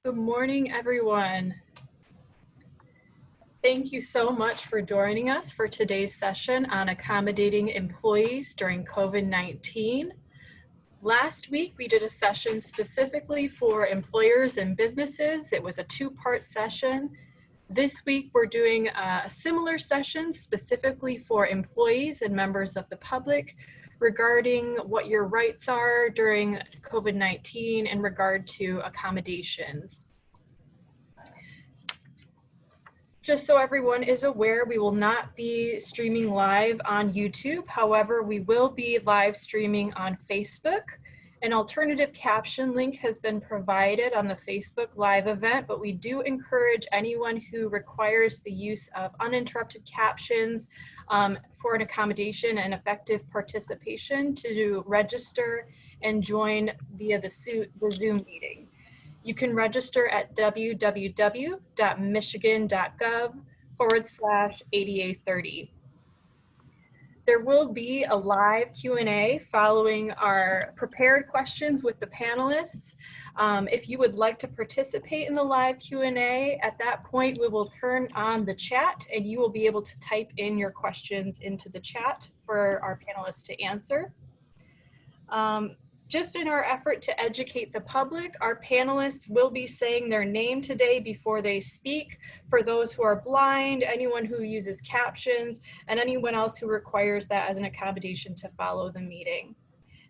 Good morning, everyone. Thank you so much for joining us for today's session on accommodating employees during COVID-19. Last week, we did a session specifically for employers and businesses. It was a two-part session. This week, we're doing a similar session specifically for employees and members of the public regarding what your rights are during COVID-19 in regard to accommodations. Just so everyone is aware, we will not be streaming live on YouTube. However, we will be live streaming on Facebook. An alternative caption link has been provided on the Facebook Live event, but we do encourage anyone who requires the use of uninterrupted captions for an accommodation and effective participation to register and join via the Zoom meeting. You can register at www.michigan.gov/ADA30. There will be a live Q&A following our prepared questions with the panelists. If you would like to participate in the live Q&A, at that point we will turn on the chat and you will be able to type in your questions into the chat for our panelists to answer. Just in our effort to educate the public, our panelists will be saying their name today before they speak. For those who are blind, anyone who uses captions, and anyone else who requires that as an accommodation to follow the meeting.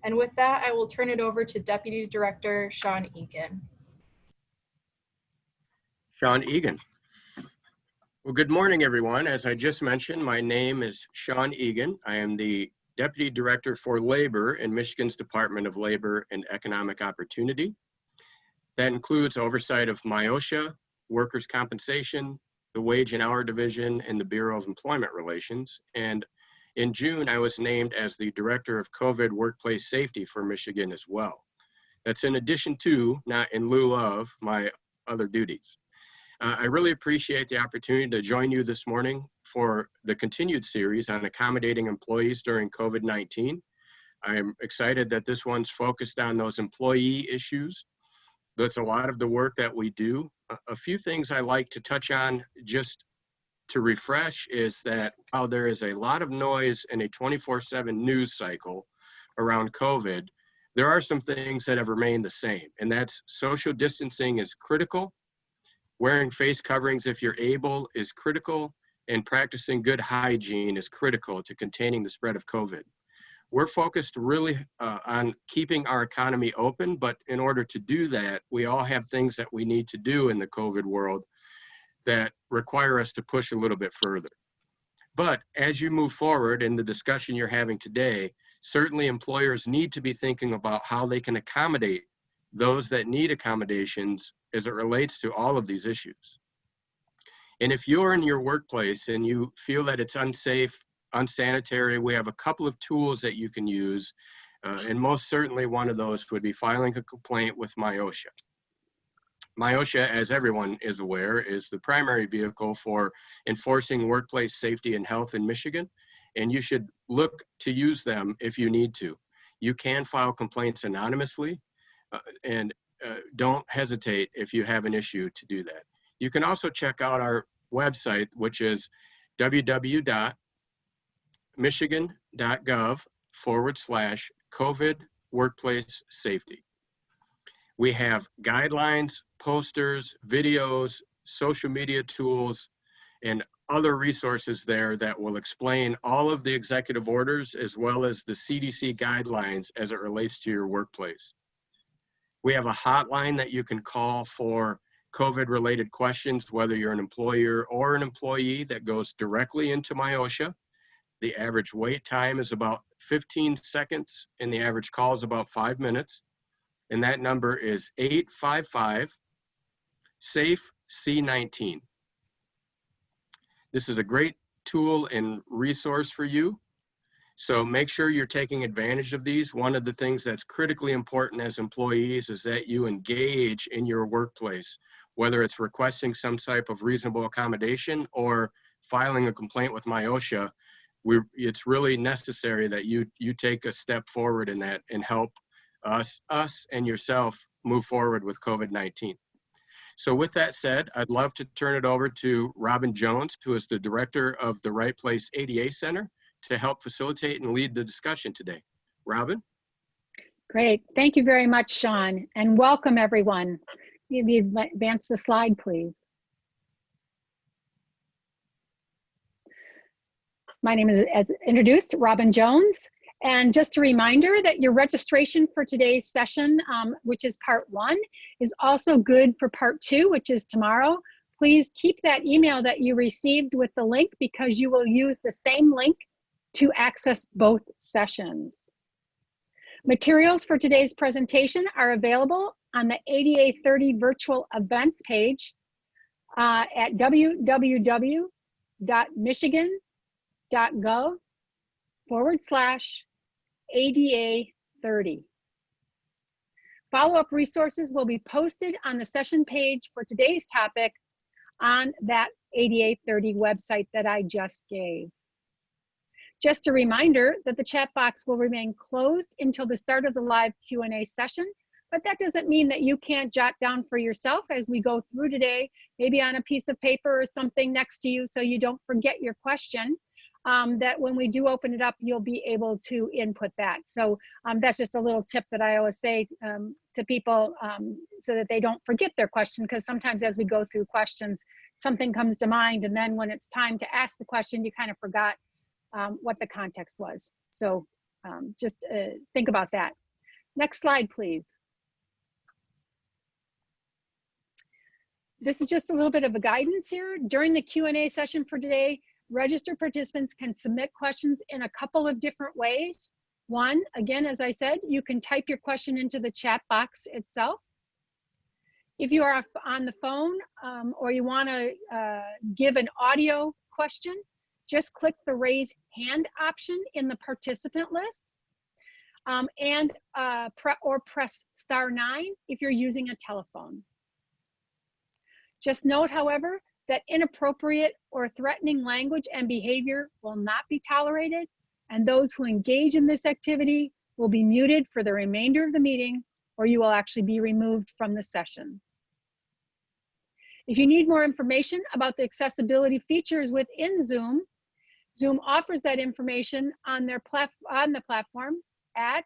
And with that, I will turn it over to Deputy Director Sean Egan. Sean Egan. Well, good morning, everyone. As I just mentioned, my name is Sean Egan. I am the Deputy Director for Labor in Michigan's Department of Labor and Economic Opportunity. That includes oversight of MIOSHA, workers' compensation, the Wage and Hour Division, and the Bureau of Employment Relations. And in June, I was named as the Director of COVID Workplace Safety for Michigan as well. That's in addition to, not in lieu of, my other duties. I really appreciate the opportunity to join you this morning for the continued series on accommodating employees during COVID-19. I am excited that this one's focused on those employee issues. That's a lot of the work that we do. A few things I like to touch on just to refresh is that while there is a lot of noise in a 24/7 news cycle around COVID, there are some things that have remained the same, and that's social distancing is critical. Wearing face coverings if you're able is critical, and practicing good hygiene is critical to containing the spread of COVID. We're focused really on keeping our economy open, but in order to do that, we all have things that we need to do in the COVID world that require us to push a little bit further. But as you move forward in the discussion you're having today, certainly employers need to be thinking about how they can accommodate those that need accommodations as it relates to all of these issues. And if you're in your workplace and you feel that it's unsafe, unsanitary, we have a couple of tools that you can use. And most certainly one of those would be filing a complaint with MIOSHA. MIOSHA, as everyone is aware, is the primary vehicle for enforcing workplace safety and health in Michigan. And you should look to use them if you need to. You can file complaints anonymously. And don't hesitate if you have an issue to do that. You can also check out our website, which is www.michigan.gov/COVID workplace safety. We have guidelines, posters, videos, social media tools, and other resources there that will explain all of the executive orders as well as the CDC guidelines as it relates to your workplace. We have a hotline that you can call for COVID-related questions, whether you're an employer or an employee, that goes directly into MIOSHA. The average wait time is about 15 seconds, and the average call is about 5 minutes. And that number is 855-SAFE-C19. This is a great tool and resource for you. So make sure you're taking advantage of these. One of the things that's critically important as employees is that you engage in your workplace, whether it's requesting some type of reasonable accommodation or filing a complaint with MIOSHA. It's really necessary that you take a step forward in that and help us and yourself move forward with COVID-19. So with that said, I'd love to turn it over to Robin Jones, who is the director of the Right Place ADA Center, to help facilitate and lead the discussion today. Robin? Great. Thank you very much, Sean, and welcome everyone. You advance the slide, please. My name is, as introduced, Robin Jones. And just a reminder that your registration for today's session, which is part 1, is also good for part 2, which is tomorrow. Please keep that email that you received with the link, because you will use the same link to access both sessions. Materials for today's presentation are available on the ADA 30 virtual events page at www.michigan.gov/ADA30. Follow-up resources will be posted on the session page for today's topic on that ADA 30 website that I just gave. Just a reminder that the chat box will remain closed until the start of the live Q&A session, but that doesn't mean that you can't jot down for yourself as we go through today, maybe on a piece of paper or something next to you so you don't forget your question, that when we do open it up, you'll be able to input that. So that's just a little tip that I always say to people so that they don't forget their question, because sometimes as we go through questions, something comes to mind, and then when it's time to ask the question, you kind of forgot what the context was. So just think about that. Next slide, please. This is just a little bit of a guidance here. During the Q&A session for today, registered participants can submit questions in a couple of different ways. One, again, as I said, you can type your question into the chat box itself. If you are on the phone or you want to give an audio question, just click the raise hand option in the participant list or press *9 if you're using a telephone. Just note, however, that inappropriate or threatening language and behavior will not be tolerated, and those who engage in this activity will be muted for the remainder of the meeting, or you will actually be removed from the session. If you need more information about the accessibility features within Zoom, Zoom offers that information on their on the platform at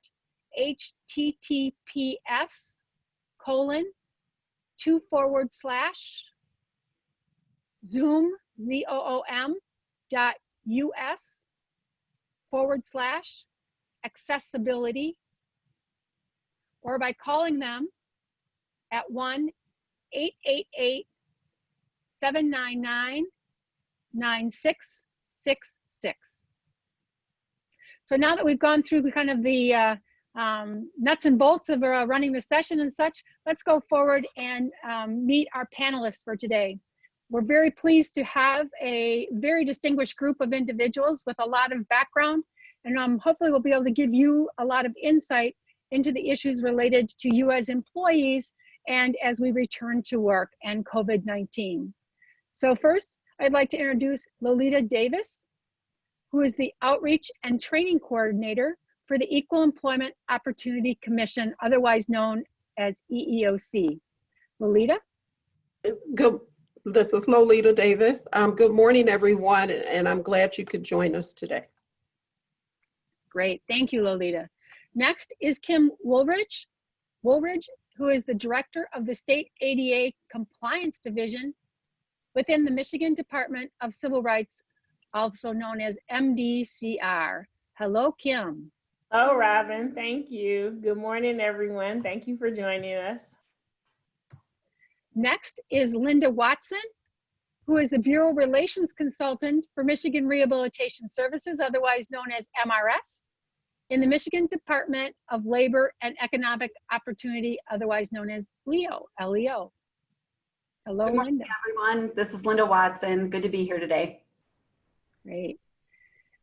https://zoom.us/accessibility, or by calling them at 1-888-799-9666. So now that we've gone through kind of the nuts and bolts of running the session and such, let's go forward and meet our panelists for today. We're very pleased to have a very distinguished group of individuals with a lot of background, and hopefully we'll be able to give you a lot of insight into the issues related to you as employees and as we return to work and COVID-19. So first, I'd like to introduce Lolita Davis, who is the Outreach and Training Coordinator for the Equal Employment Opportunity Commission, otherwise known as EEOC. Lolita? Good. This is Lolita Davis. Good morning, everyone, and I'm glad you could join us today. Great. Thank you, Lolita. Next is Kim Woolridge, who is the Director of the State ADA Compliance Division within the Michigan Department of Civil Rights, also known as MDCR. Hello, Kim. Oh, Robin, thank you. Good morning, everyone. Thank you for joining us. Next is Linda Watson, who is the Bureau Relations Consultant for Michigan Rehabilitation Services, otherwise known as MRS, in the Michigan Department of Labor and Economic Opportunity, otherwise known as LEO, L-E-O. Hello, Good morning, Linda. everyone. This is Linda Watson. Good to be here today. Great.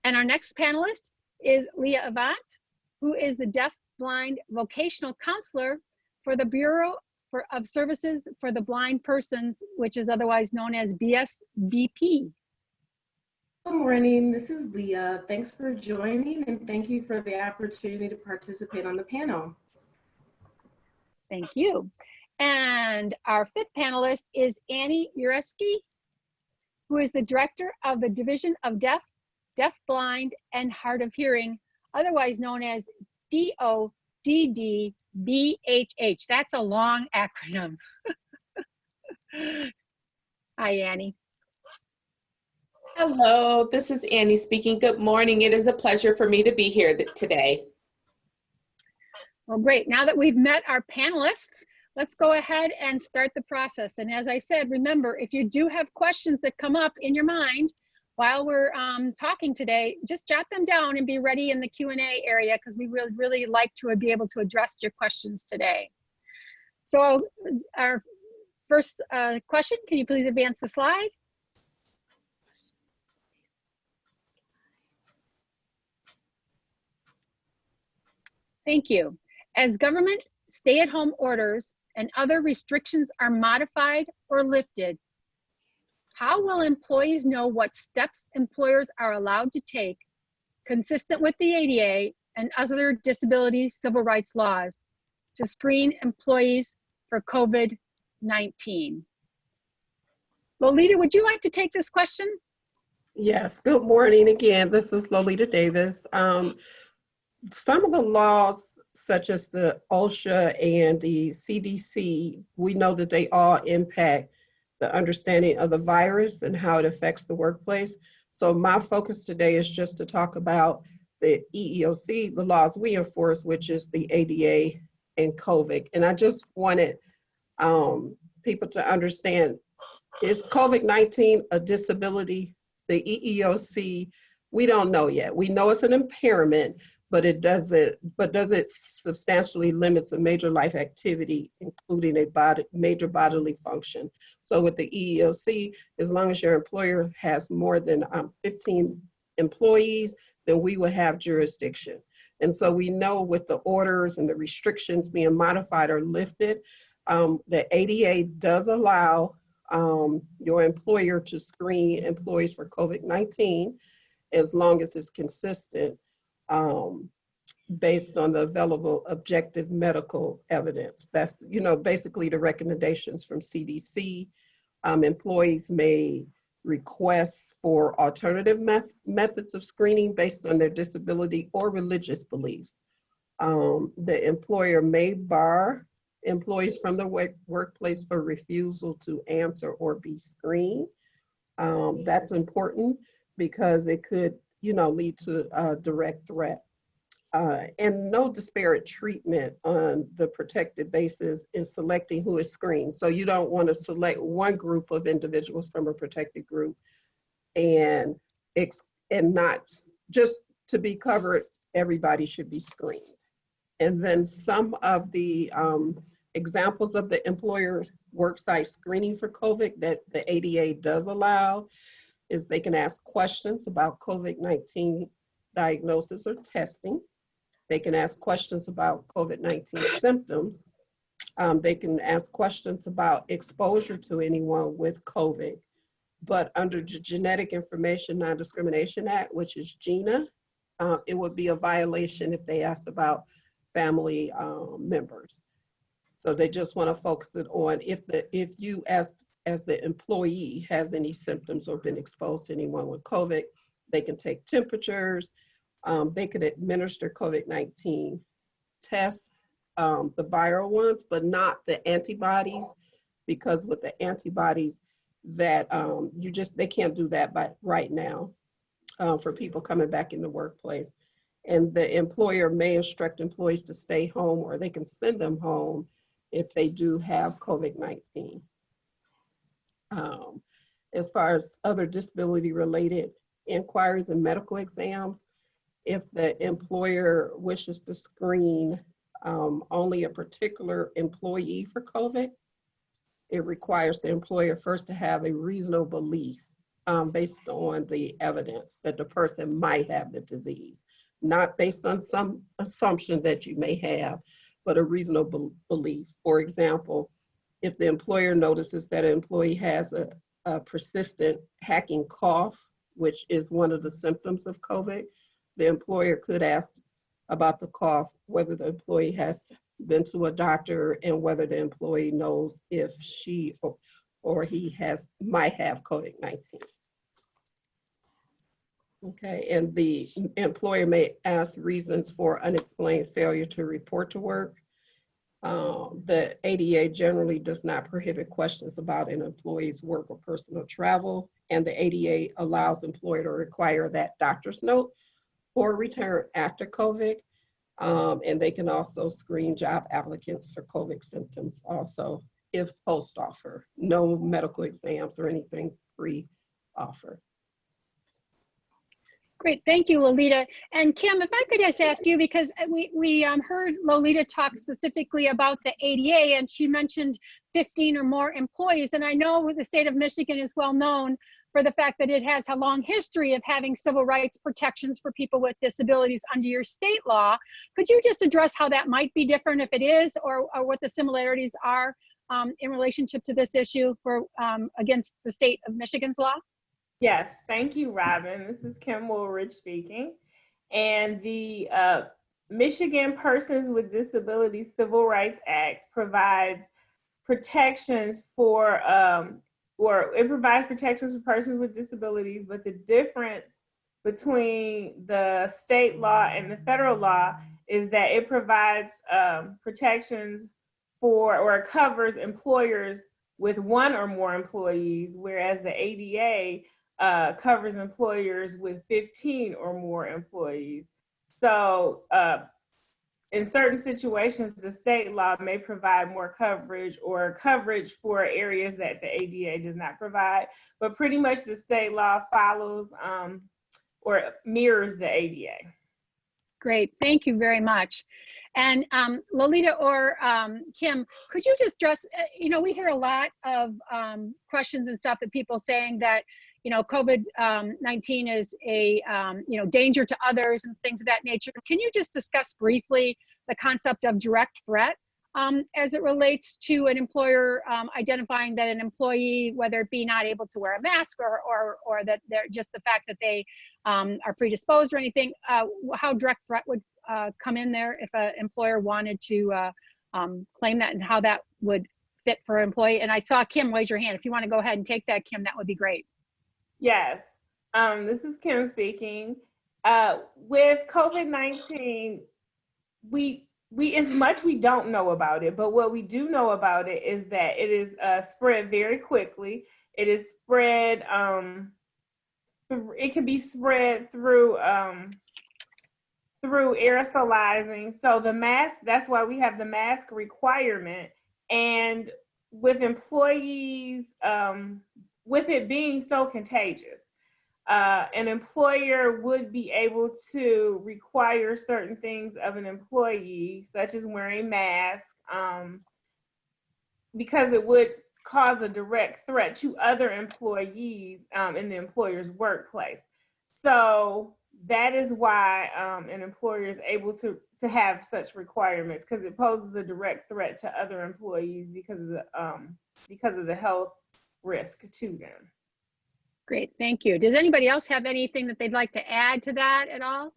And our next panelist is Leah Avant, who is the Deaf-Blind Vocational Counselor for the Bureau of Services for the Blind Persons, which is otherwise known as BSBP. Good morning. This is Leah. Thanks for joining, and thank you for the opportunity to participate on the panel. Thank you. And our fifth panelist is Annie Ureski, who is the director of the Division of Deaf, Blind, Hard of Hearing, otherwise known as DODDBHH. That's a long acronym. Hi, Annie. Hello, this is Annie speaking. Good morning. It is a pleasure for me to be here today. Well, great. Now that we've met our panelists, let's go ahead and start the process. And as I said, remember, if you do have questions that come up in your mind while we're talking today, just jot them down and be ready in the Q&A area, because we really like to be able to address your questions today. So our first question, can you please advance the slide? Thank you. As government stay-at-home orders and other restrictions are modified or lifted, how will employees know what steps employers are allowed to take, consistent with the ADA and other disability civil rights laws, to screen employees for COVID-19? Lolita, would you like to take this question? Yes, good morning again. This is Lolita Davis. Some of the laws, such as the OSHA and the CDC, we know that they all impact the understanding of the virus and how it affects the workplace. So my focus today is just to talk about the EEOC, the laws we enforce, which is the ADA and Kovic. And I just wanted people to understand, is COVID-19 a disability? The EEOC, we don't know yet. We know it's an impairment, but does it substantially limits a major life activity, including a major bodily function. So with the EEOC, as long as your employer has more than 15 employees, then we will have jurisdiction. And so we know with the orders and the restrictions being modified or lifted, the ADA does allow your employer to screen employees for COVID-19 as long as it's consistent. Based on the available objective medical evidence. That's, basically the recommendations from CDC. Employees may request for alternative methods of screening based on their disability or religious beliefs. The employer may bar employees from the workplace for refusal to answer or be screened. That's important because it could lead to a direct threat. And no disparate treatment on the protected basis in selecting who is screened. So you don't want to select one group of individuals from a protected group and not just to be covered, everybody should be screened. And then some of the examples of the employer worksite screening for COVID that the ADA does allow is they can ask questions about COVID-19 diagnosis or testing. They can ask questions about COVID-19 symptoms. They can ask questions about exposure to anyone with COVID. But under the Genetic Information Non-Discrimination Act, which is GINA, it would be a violation if they asked about family members. So they just want to focus it on if you as the employee has any symptoms or been exposed to anyone with COVID, they can take temperatures, they could administer COVID-19 tests, the viral ones, but not the antibodies, because with the antibodies that they can't do that right now for people coming back in the workplace. And the employer may instruct employees to stay home, or they can send them home if they do have COVID-19. As far as other disability-related inquiries and medical exams, if the employer wishes to screen only a particular employee for COVID, it requires the employer first to have a reasonable belief based on the evidence that the person might have the disease, not based on some assumption that you may have, but a reasonable belief. For example, if the employer notices that an employee has a persistent hacking cough, which is one of the symptoms of COVID, the employer could ask about the cough, whether the employee has been to a doctor, and whether the employee knows if she or he might have COVID-19. Okay, and the employer may ask reasons for unexplained failure to report to work. The ADA generally does not prohibit questions about an employee's work or personal travel, and the ADA allows employer to require that doctor's note or return after COVID. And they can also screen job applicants for COVID symptoms also if post-offer, no medical exams or anything pre-offer. Great, thank you, Lolita. And Kim, if I could just ask you, because we heard Lolita talk specifically about the ADA, and she mentioned 15 or more employees. And I know the state of Michigan is well known for the fact that it has a long history of having civil rights protections for people with disabilities under your state law. Could you just address how that might be different, if it is, or what the similarities are in relationship to this issue for against the state of Michigan's law? Yes, thank you, Robin. This is Kim Woolridge speaking. And the Michigan Persons with Disabilities Civil Rights Act provides protections for, or it provides protections for persons with disabilities, but the difference between the state law and the federal law is that it provides protections for, or covers employers with one or more employees, whereas the ADA covers employers with 15 or more employees. So in certain situations, the state law may provide more coverage or coverage for areas that the ADA does not provide, but pretty much the state law follows or mirrors the ADA. Great, thank you very much. And Lolita or Kim, could you just address, you know, we hear a lot of questions and stuff that people saying that, you know, COVID-19 is a, you know, danger to others and things of that nature. Can you just discuss briefly the concept of direct threat as it relates to an employer identifying that an employee, whether it be not able to wear a mask or that they're just the fact that they are predisposed or anything, how direct threat would come in there if an employer wanted to claim that, and how that would fit for an employee? And I saw Kim raise your hand. If you want to go ahead and take that, Kim, that would be great. Yes, this is Kim speaking. With COVID-19, we as much we don't know about it, but what we do know about it is that it is spread very quickly. It is spread, it can be spread through aerosolizing. So the mask, that's why we have the mask requirement. And with employees, with it being so contagious, an employer would be able to require certain things of an employee, such as wearing a mask, because it would cause a direct threat to other employees in the employer's workplace. So that is why an employer is able to have such requirements, because it poses a direct threat to other employees because of the health risk to them. Great, thank you. Does anybody else have anything that they'd like to add to that at all?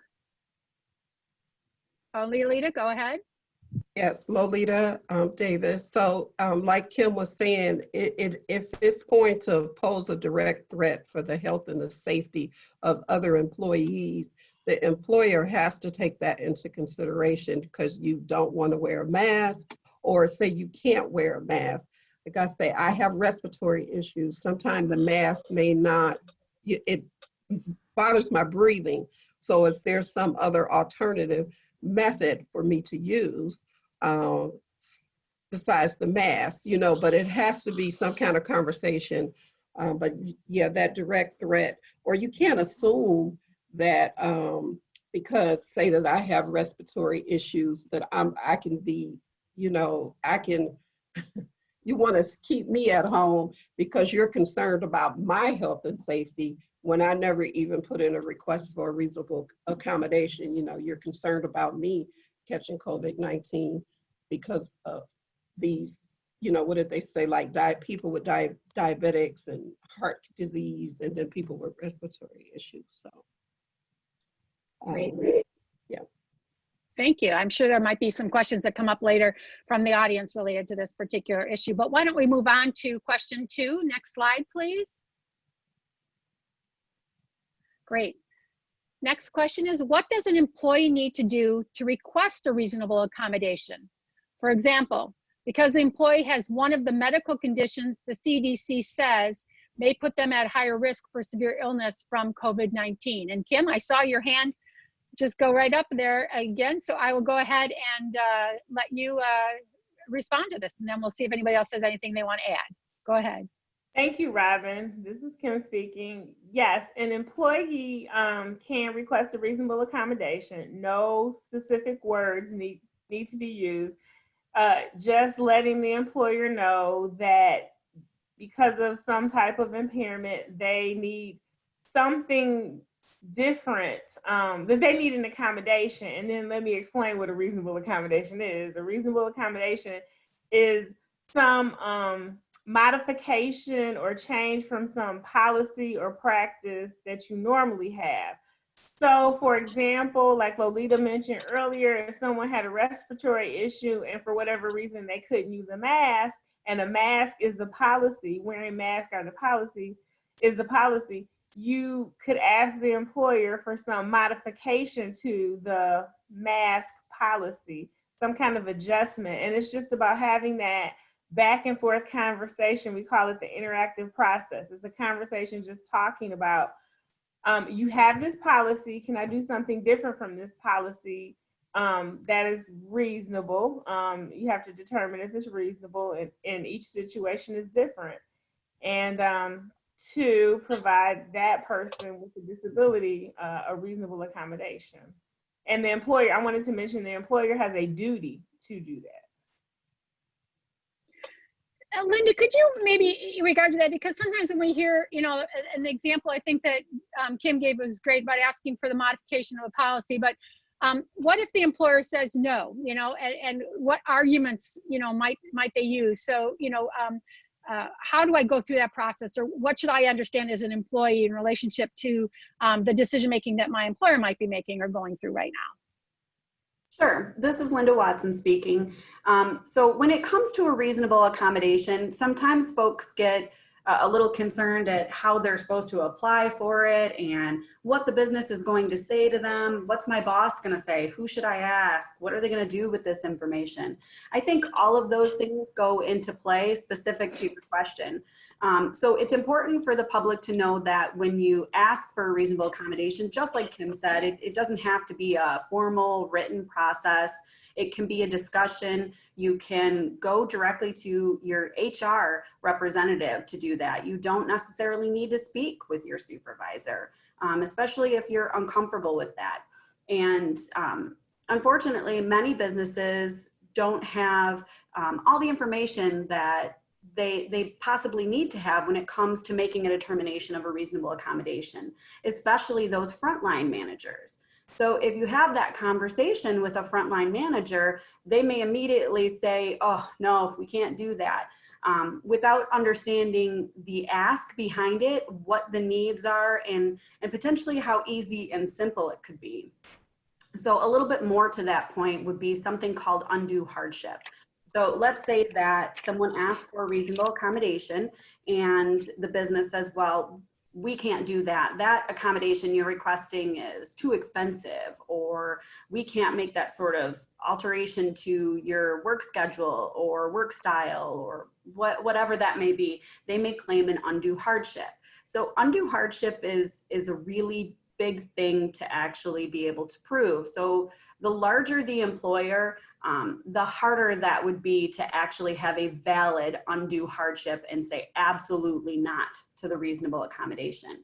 Lolita, go ahead. Yes, Lolita Davis. So like Kim was saying, if it's going to pose a direct threat for the health and the safety of other employees, the employer has to take that into consideration, because you don't want to wear a mask, or say you can't wear a mask. Like I say, I have respiratory issues. Sometimes the mask may not, it bothers my breathing. So is there some other alternative method for me to use besides the mask, you know? But it has to be some kind of conversation. But yeah, that direct threat, or you can't assume that because say that I have respiratory issues that I can be, you know, I can, you want to keep me at home because you're concerned about my health and safety, when I never even put in a request for a reasonable accommodation. You know, you're concerned about me catching COVID-19 because of these, you know, what did they say, like people with diabetics and heart disease, and then people with respiratory issues. So Great. yeah. Thank you. I'm sure there might be some questions that come up later from the audience related to this particular issue, but why don't we move on to question 2? Next slide, please. Great. Next question is, what does an employee need to do to request a reasonable accommodation? For example, because the employee has one of the medical conditions the CDC says may put them at higher risk for severe illness from COVID-19. And Kim, I saw your hand just go right up there again, so I will go ahead and let you respond to this, and then we'll see if anybody else has anything they want to add. Go ahead. Thank you, Robin. This is Kim speaking. Yes, an employee can request a reasonable accommodation. No specific words need to be used. Just letting the employer know that because of some type of impairment, they need something different, that they need an accommodation. And then let me explain what a reasonable accommodation is. A reasonable accommodation is some modification or change from some policy or practice that you normally have. So for example, like Lolita mentioned earlier, if someone had a respiratory issue and for whatever reason they couldn't use a mask, and a mask is the policy, wearing masks are the policy, is the policy, you could ask the employer for some modification to the mask policy, some kind of adjustment. And it's just about having that back and forth conversation. We call it the interactive process. It's a conversation just talking about, you have this policy, can I do something different from this policy that is reasonable? You have to determine if it's reasonable, and each situation is different. And to provide that person with a disability a reasonable accommodation. And the employer, I wanted to mention, the employer has a duty to do that. Linda, could you maybe in regard to that, because sometimes when we hear, you know, an example I think that Kim gave was great about asking for the modification of a policy, but what if the employer says no, you know, and what arguments, you know, might they use? So, you know, how do I go through that process, or what should I understand as an employee in relationship to the decision making that my employer might be making or going through right now? Sure. This is Linda Watson speaking. So when it comes to a reasonable accommodation, sometimes folks get a little concerned at how they're supposed to apply for it and what the business is going to say to them. What's my boss going to say? Who should I ask? What are they going to do with this information? I think all of those things go into play specific to your question. So it's important for the public to know that when you ask for a reasonable accommodation, just like Kim said, it doesn't have to be a formal written process. It can be a discussion. You can go directly to your HR representative to do that. You don't necessarily need to speak with your supervisor, especially if you're uncomfortable with that. And unfortunately, many businesses don't have all the information that they possibly need to have when it comes to making a determination of a reasonable accommodation, especially those frontline managers. So if you have that conversation with a frontline manager, they may immediately say, oh, no, we can't do that, without understanding the ask behind it, what the needs are, and potentially how easy and simple it could be. So a little bit more to that point would be something called undue hardship. So let's say that someone asks for a reasonable accommodation and the business says, well, we can't do that. That accommodation you're requesting is too expensive, or we can't make that sort of alteration to your work schedule or work style, or whatever that may be. They may claim an undue hardship. So undue hardship is a really big thing to actually be able to prove. So the larger the employer, the harder that would be to actually have a valid undue hardship and say absolutely not to the reasonable accommodation.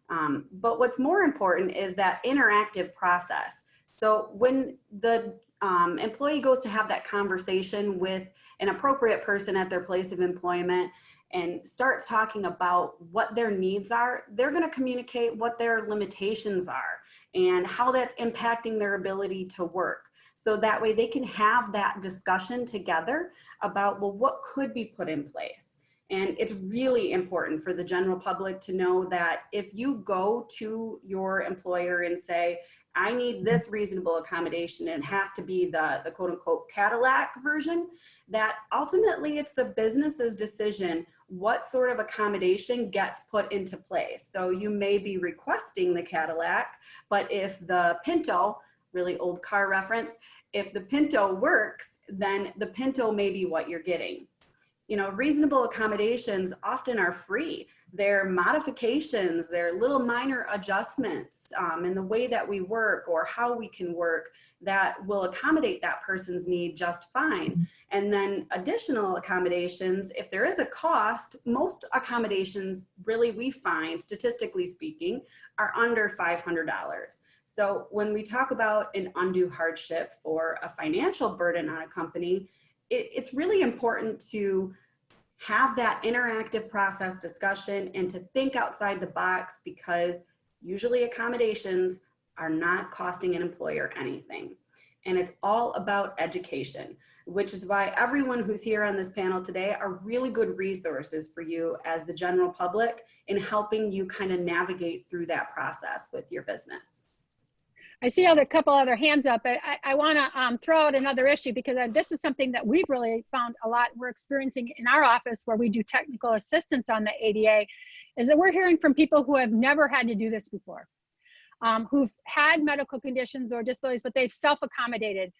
But what's more important is that interactive process. So when the employee goes to have that conversation with an appropriate person at their place of employment and starts talking about what their needs are, they're going to communicate what their limitations are and how that's impacting their ability to work. So that way they can have that discussion together about, well, what could be put in place? And it's really important for the general public to know that if you go to your employer and say, I need this reasonable accommodation, and it has to be the quote unquote Cadillac version, that ultimately it's the business's decision what sort of accommodation gets put into place. So you may be requesting the Cadillac, but if the Pinto, really old car reference, if the Pinto works, then the Pinto may be what you're getting. You know, reasonable accommodations often are free. They're modifications, they're little minor adjustments in the way that we work or how we can work that will accommodate that person's need just fine. And then additional accommodations, if there is a cost, most accommodations really we find, statistically speaking, are under $500. So when we talk about an undue hardship or a financial burden on a company, it's really important to have that interactive process discussion and to think outside the box, because usually accommodations are not costing an employer anything. And it's all about education, which is why everyone who's here on this panel today are really good resources for you as the general public in helping you kind of navigate through that process with your business. I see a couple other hands up. I want to throw out another issue, because this is something that we've really found a lot we're experiencing in our office where we do technical assistance on the ADA, is that we're hearing from people who have never had to do this before, who've had medical conditions or disabilities, but they've self-accommodated,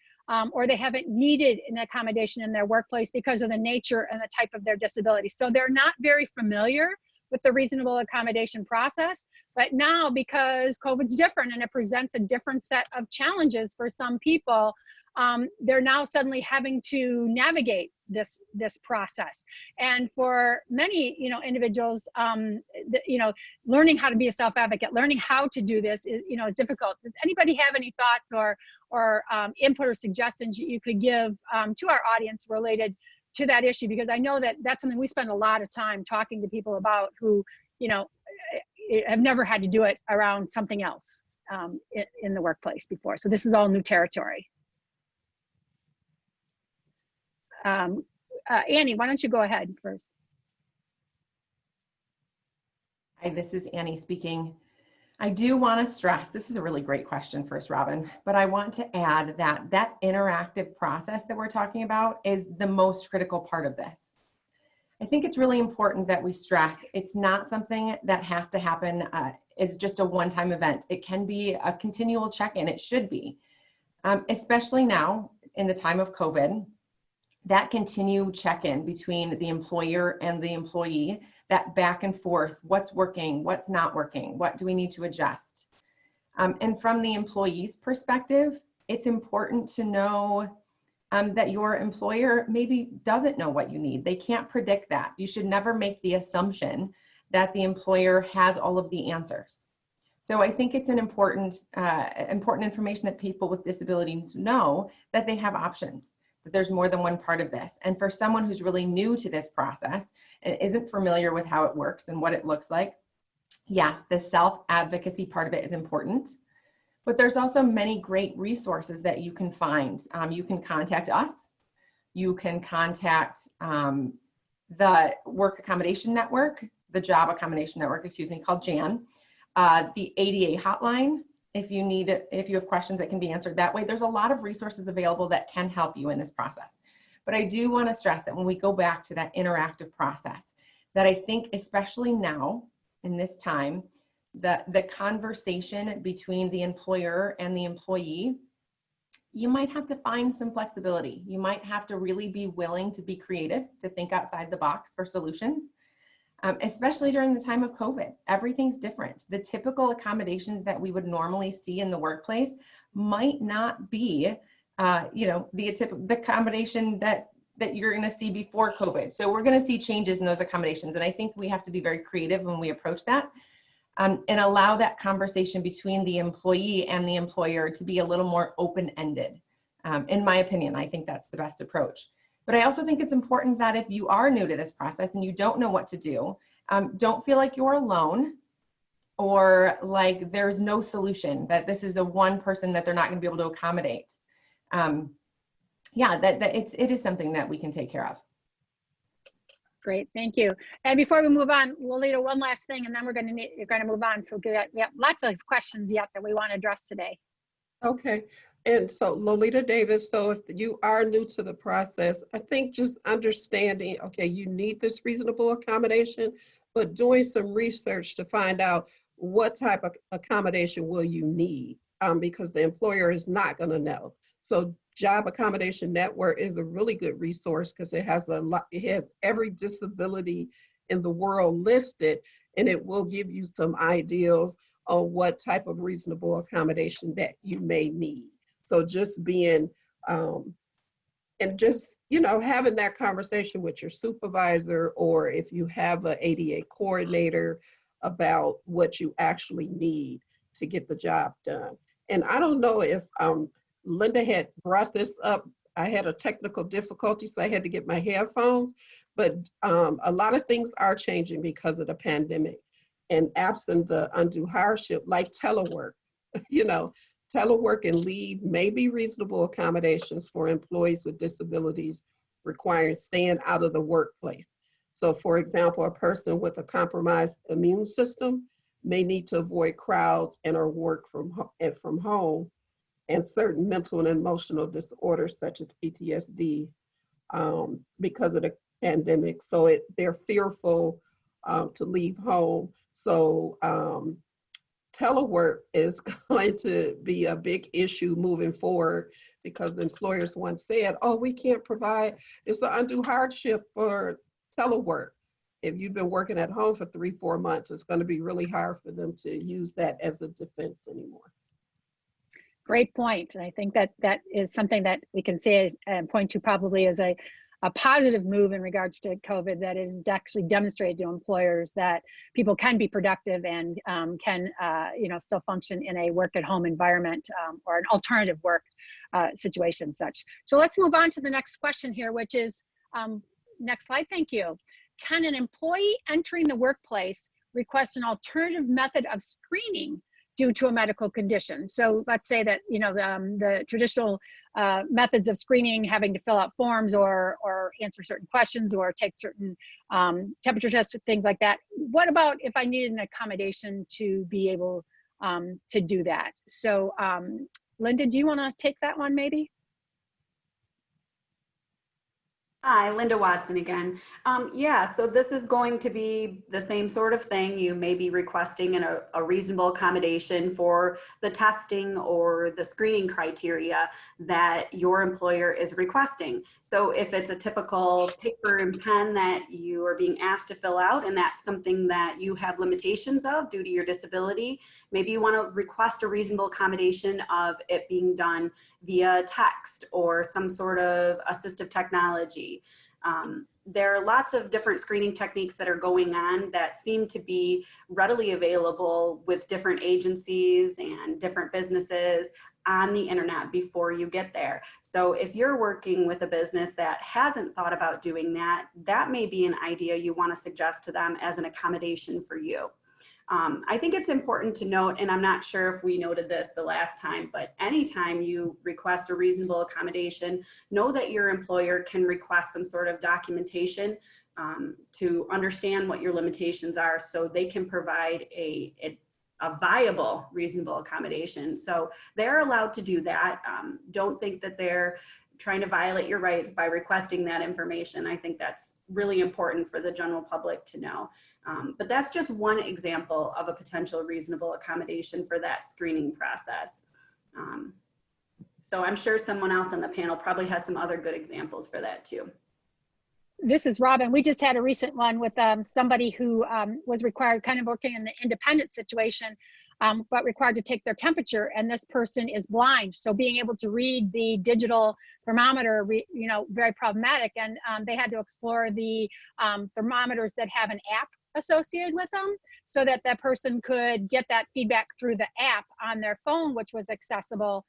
or they haven't needed an accommodation in their workplace because of the nature and the type of their disability. So they're not very familiar with the reasonable accommodation process. But now, because COVID's different and it presents a different set of challenges for some people, they're now suddenly having to navigate this process. And for many, individuals, learning how to be a self-advocate, learning how to do this is difficult. Does anybody have any thoughts or input or suggestions you could give to our audience related to that issue? Because I know that that's something we spend a lot of time talking to people about who, have never had to do it around something else in the workplace before. So this is all new territory. Annie, why don't you go ahead first? Hi, this is Annie speaking. I do want to stress, this is a really great question first, Robin, but I want to add that interactive process that we're talking about is the most critical part of this. I think it's really important that we stress it's not something that has to happen as just a one-time event. It can be a continual check-in. It should be, especially now in the time of COVID. That continued check-in between the employer and the employee, that back and forth, what's working, what's not working, what do we need to adjust? And from the employee's perspective, it's important to know that your employer maybe doesn't know what you need. They can't predict that. You should never make the assumption that the employer has all of the answers. So I think it's an important information that people with disabilities know, that they have options, that there's more than one part of this. And for someone who's really new to this process and isn't familiar with how it works and what it looks like, yes, the self-advocacy part of it is important. But there's also many great resources that you can find. You can contact us. You can contact the Work Accommodation Network, the Job Accommodation Network, called JAN, the ADA hotline. If you have questions that can be answered that way, there's a lot of resources available that can help you in this process. But I do want to stress that when we go back to that interactive process, that I think especially now in this time, the conversation between the employer and the employee, you might have to find some flexibility. You might have to really be willing to be creative, to think outside the box for solutions, especially during the time of COVID. Everything's different. The typical accommodations that we would normally see in the workplace might not be, the accommodation that you're going to see before COVID. So we're going to see changes in those accommodations. And I think we have to be very creative when we approach that. And allow that conversation between the employee and the employer to be a little more open-ended. In my opinion, I think that's the best approach. But I also think it's important that if you are new to this process and you don't know what to do, don't feel like you're alone or like there's no solution, that this is a one person that they're not going to be able to accommodate. It is something that we can take care of. Great, thank you. And before we move on, Lolita, one last thing, and then you're going to move on. So we have lots of questions yet that we want to address today. Okay. And so Lolita Davis, so if you are new to the process, I think just understanding, okay, you need this reasonable accommodation, but doing some research to find out what type of accommodation will you need, because the employer is not going to know. So Job Accommodation Network is a really good resource because it has every disability in the world listed, and it will give you some ideas on what type of reasonable accommodation that you may need. So just being, and just, you know, having that conversation with your supervisor, or if you have an ADA coordinator, about what you actually need to get the job done. And I don't know if Linda had brought this up. I had a technical difficulty, so I had to get my headphones, but a lot of things are changing because of the pandemic. And absent the undue hardship, like telework, you know, telework and leave may be reasonable accommodations for employees with disabilities requiring staying out of the workplace. So for example, a person with a compromised immune system may need to avoid crowds and or work from home, and certain mental and emotional disorders such as PTSD because of the pandemic. So they're fearful to leave home. So telework is going to be a big issue moving forward, because employers once said, oh, we can't provide, it's an undue hardship for telework. If you've been working at home for 3-4 months, it's going to be really hard for them to use that as a defense anymore. Great point. And I think that that is something that we can say and point to probably as a positive move in regards to COVID, that is actually demonstrated to employers that people can be productive and can still function in a work at home environment or an alternative work situation such. So let's move on to the next question here, which is, next slide, thank you. Can an employee entering the workplace request an alternative method of screening due to a medical condition? So let's say that, you know, the traditional methods of screening, having to fill out forms or answer certain questions or take certain temperature tests, things like that. What about if I needed an accommodation to be able to do that? So Linda, do you want to take that one maybe? Hi, Linda Watson again. Yeah, so this is going to be the same sort of thing. You may be requesting a reasonable accommodation for the testing or the screening criteria that your employer is requesting. So if it's a typical paper and pen that you are being asked to fill out, and that's something that you have limitations of due to your disability, maybe you want to request a reasonable accommodation of it being done via text or some sort of assistive technology. There are lots of different screening techniques that are going on that seem to be readily available with different agencies and different businesses on the internet before you get there. So if you're working with a business that hasn't thought about doing that, that may be an idea you want to suggest to them as an accommodation for you. I think it's important to note, and I'm not sure if we noted this the last time, but anytime you request a reasonable accommodation, know that your employer can request some sort of documentation to understand what your limitations are, so they can provide a viable reasonable accommodation. So they're allowed to do that. Don't think that they're trying to violate your rights by requesting that information. I think that's really important for the general public to know. But that's just one example of a potential reasonable accommodation for that screening process. So I'm sure someone else on the panel probably has some other good examples for that too. This is Robin. We just had a recent one with somebody who was required, kind of working in the independent situation, but required to take their temperature, and this person is blind. So being able to read the digital thermometer, very problematic. And they had to explore the thermometers that have an app associated with them, so that that person could get that feedback through the app on their phone, which was accessible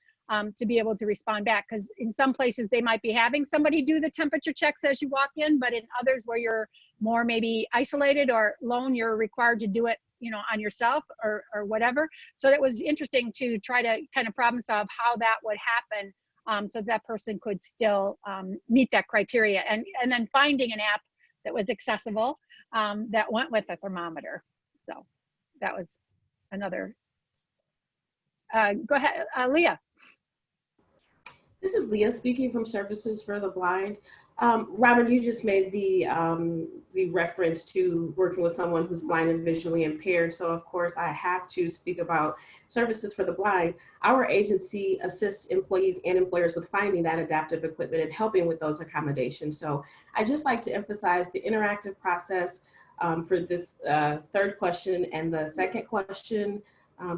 to be able to respond back. Because in some places they might be having somebody do the temperature checks as you walk in, but in others where you're more maybe isolated or alone, you're required to do it on yourself or whatever. So that was interesting to try to kind of problem solve how that would happen, so that person could still meet that criteria. And then finding an app that was accessible, that went with the thermometer. So that was another. Go ahead, Leah. This is Leah speaking from Services for the Blind. Robert, you just made the reference to working with someone who's blind and visually impaired. So of course I have to speak about Services for the Blind. Our agency assists employees and employers with finding that adaptive equipment and helping with those accommodations. So I just like to emphasize the interactive process for this third question and the second question.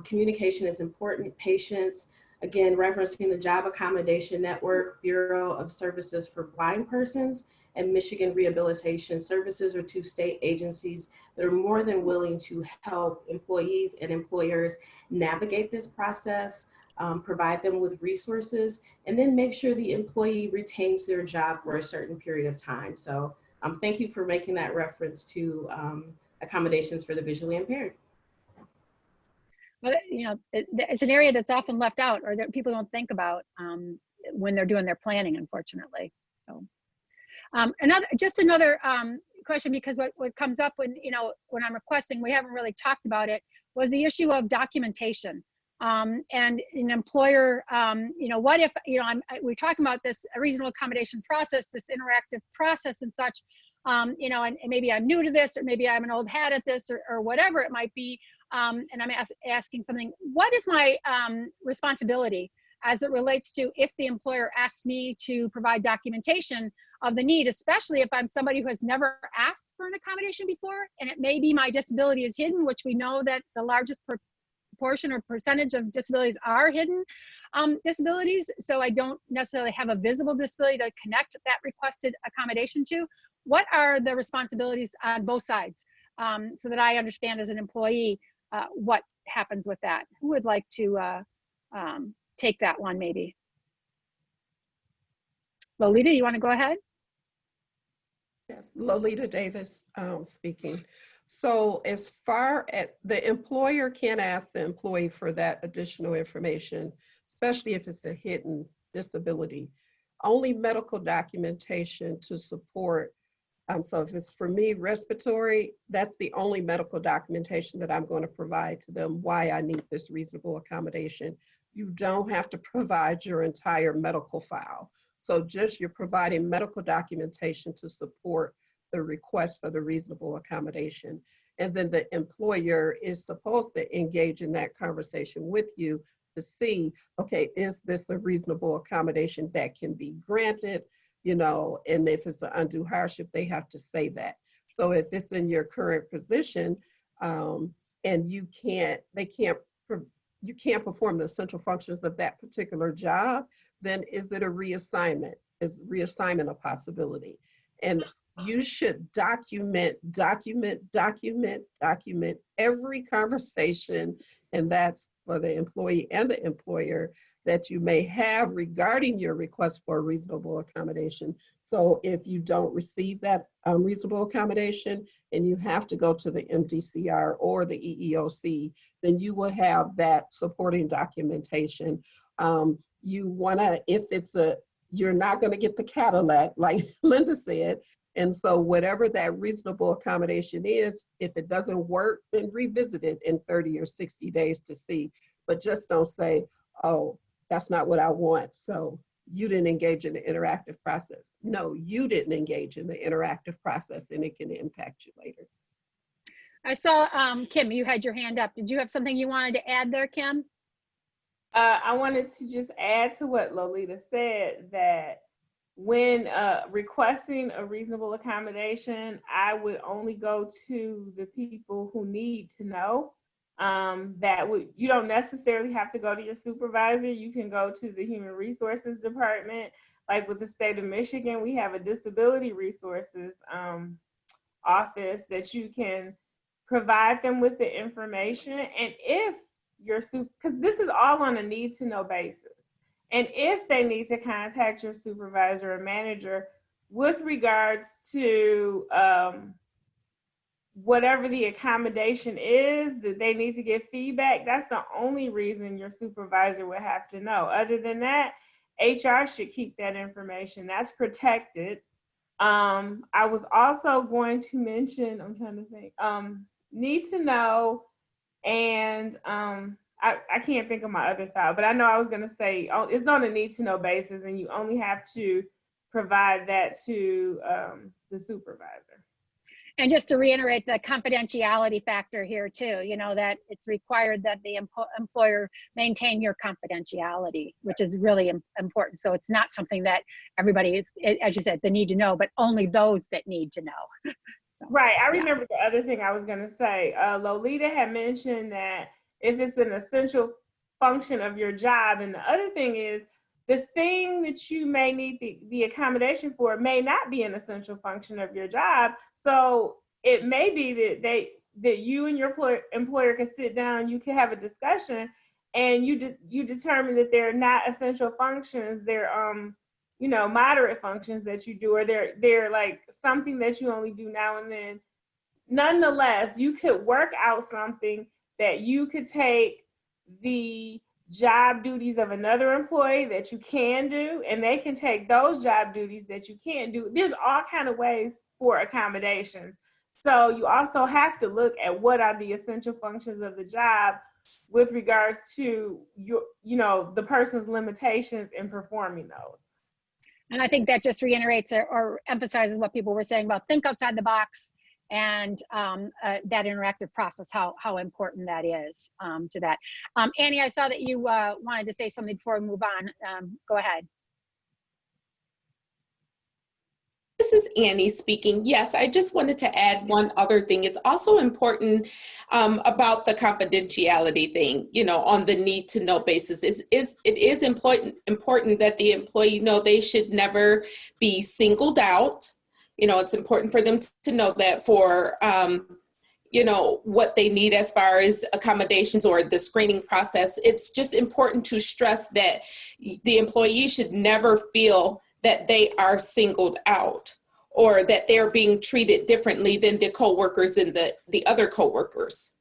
Communication is important, patience. Again, referencing the Job Accommodation Network, Bureau of Services for Blind Persons, and Michigan Rehabilitation Services are two state agencies that are more than willing to help employees and employers navigate this process, provide them with resources, and then make sure the employee retains their job for a certain period of time. So thank you for making that reference to accommodations for the visually impaired. Well, you know, it's an area that's often left out or that people don't think about when they're doing their planning, unfortunately. So another question, because what comes up when, you know, when I'm requesting, we haven't really talked about it, was the issue of documentation. And an employer, you know, what if, you know, we're talking about this reasonable accommodation process, this interactive process and such, you know, and maybe I'm new to this, or maybe I'm an old hat at this, or whatever it might be. And I'm asking something, what is my responsibility as it relates to if the employer asks me to provide documentation of the need, especially if I'm somebody who has never asked for an accommodation before, and it may be my disability is hidden, which we know that the largest proportion or percentage of disabilities are hidden disabilities. So I don't necessarily have a visible disability to connect that requested accommodation to. What are the responsibilities on both sides so that I understand as an employee what happens with that? Who would like to take that one maybe? Lolita, you want to go ahead? Yes, Lolita Davis speaking. So as far as the employer can ask the employee for that additional information, especially if it's a hidden disability, only medical documentation to support. So if it's for me respiratory, that's the only medical documentation that I'm going to provide to them why I need this reasonable accommodation. You don't have to provide your entire medical file. So just you're providing medical documentation to support the request for the reasonable accommodation. And then the employer is supposed to engage in that conversation with you to see, okay, is this a reasonable accommodation that can be granted? You know, and if it's an undue hardship, they have to say that. So if it's in your current position and you can't perform the essential functions of that particular job, then is it a reassignment? Is reassignment a possibility? And you should document every conversation, and that's for the employee and the employer, that you may have regarding your request for a reasonable accommodation. So if you don't receive that reasonable accommodation and you have to go to the MDCR or the EEOC, then you will have that supporting documentation. You wanna, if it's you're not gonna get the Cadillac, like Linda said, and so whatever that reasonable accommodation is, if it doesn't work, then revisit it in 30 or 60 days to see, but just don't say, oh, that's not what I want, so you didn't engage in the interactive process. No, you didn't engage in the interactive process, and it can impact you later. I saw, Kim, you had your hand up. Did you have something you wanted to add there, Kim? I wanted to just add to what Lolita said, that when requesting a reasonable accommodation, I would only go to the people who need to know. You don't necessarily have to go to your supervisor. You can go to the Human Resources Department. Like with the state of Michigan, we have a disability resources office that you can provide them with the information. And if because this is all on a need to know basis. And if they need to contact your supervisor or manager with regards to whatever the accommodation is, that they need to get feedback, that's the only reason your supervisor would have to know. Other than that, HR should keep that information. That's protected. I was also going to mention, I'm trying to think, need to know, and I can't think of my other thought, but I know I was going to say, oh, it's on a need to know basis, and you only have to provide that to the supervisor. And just to reiterate the confidentiality factor here too, you know, that it's required that the employer maintain your confidentiality, which is really important. So it's not something that everybody is, as you said, the need to know, but only those that need to know. So, right. I remember the other thing I was going to say. Lolita had mentioned that if it's an essential function of your job, and the other thing is the thing that you may need the accommodation for may not be an essential function of your job. So it may be that you and your employer can sit down, you can have a discussion, and you determine that they're not essential functions. They're you know, moderate functions that you do, or they're like something that you only do now and then. Nonetheless, you could work out something that you could take the job duties of another employee that you can do, and they can take those job duties that you can't do. There's all kind of ways for accommodations. So you also have to look at what are the essential functions of the job with regards to your, you know, the person's limitations in performing those. and I think that just reiterates or emphasizes what people were saying about think outside the box, and that interactive process, how important that is to that. Annie, I saw that you wanted to say something before we move on. Go ahead. This is Annie speaking. Yes, I just wanted to add one other thing. It's also important about the confidentiality thing, you know, on the need to know basis. It is important that the employee know they should never be singled out. You know, it's important for them to know that for, you know, what they need as far as accommodations or the screening process. It's just important to stress that the employee should never feel that they are singled out or that they're being treated differently than the coworkers and the other coworkers.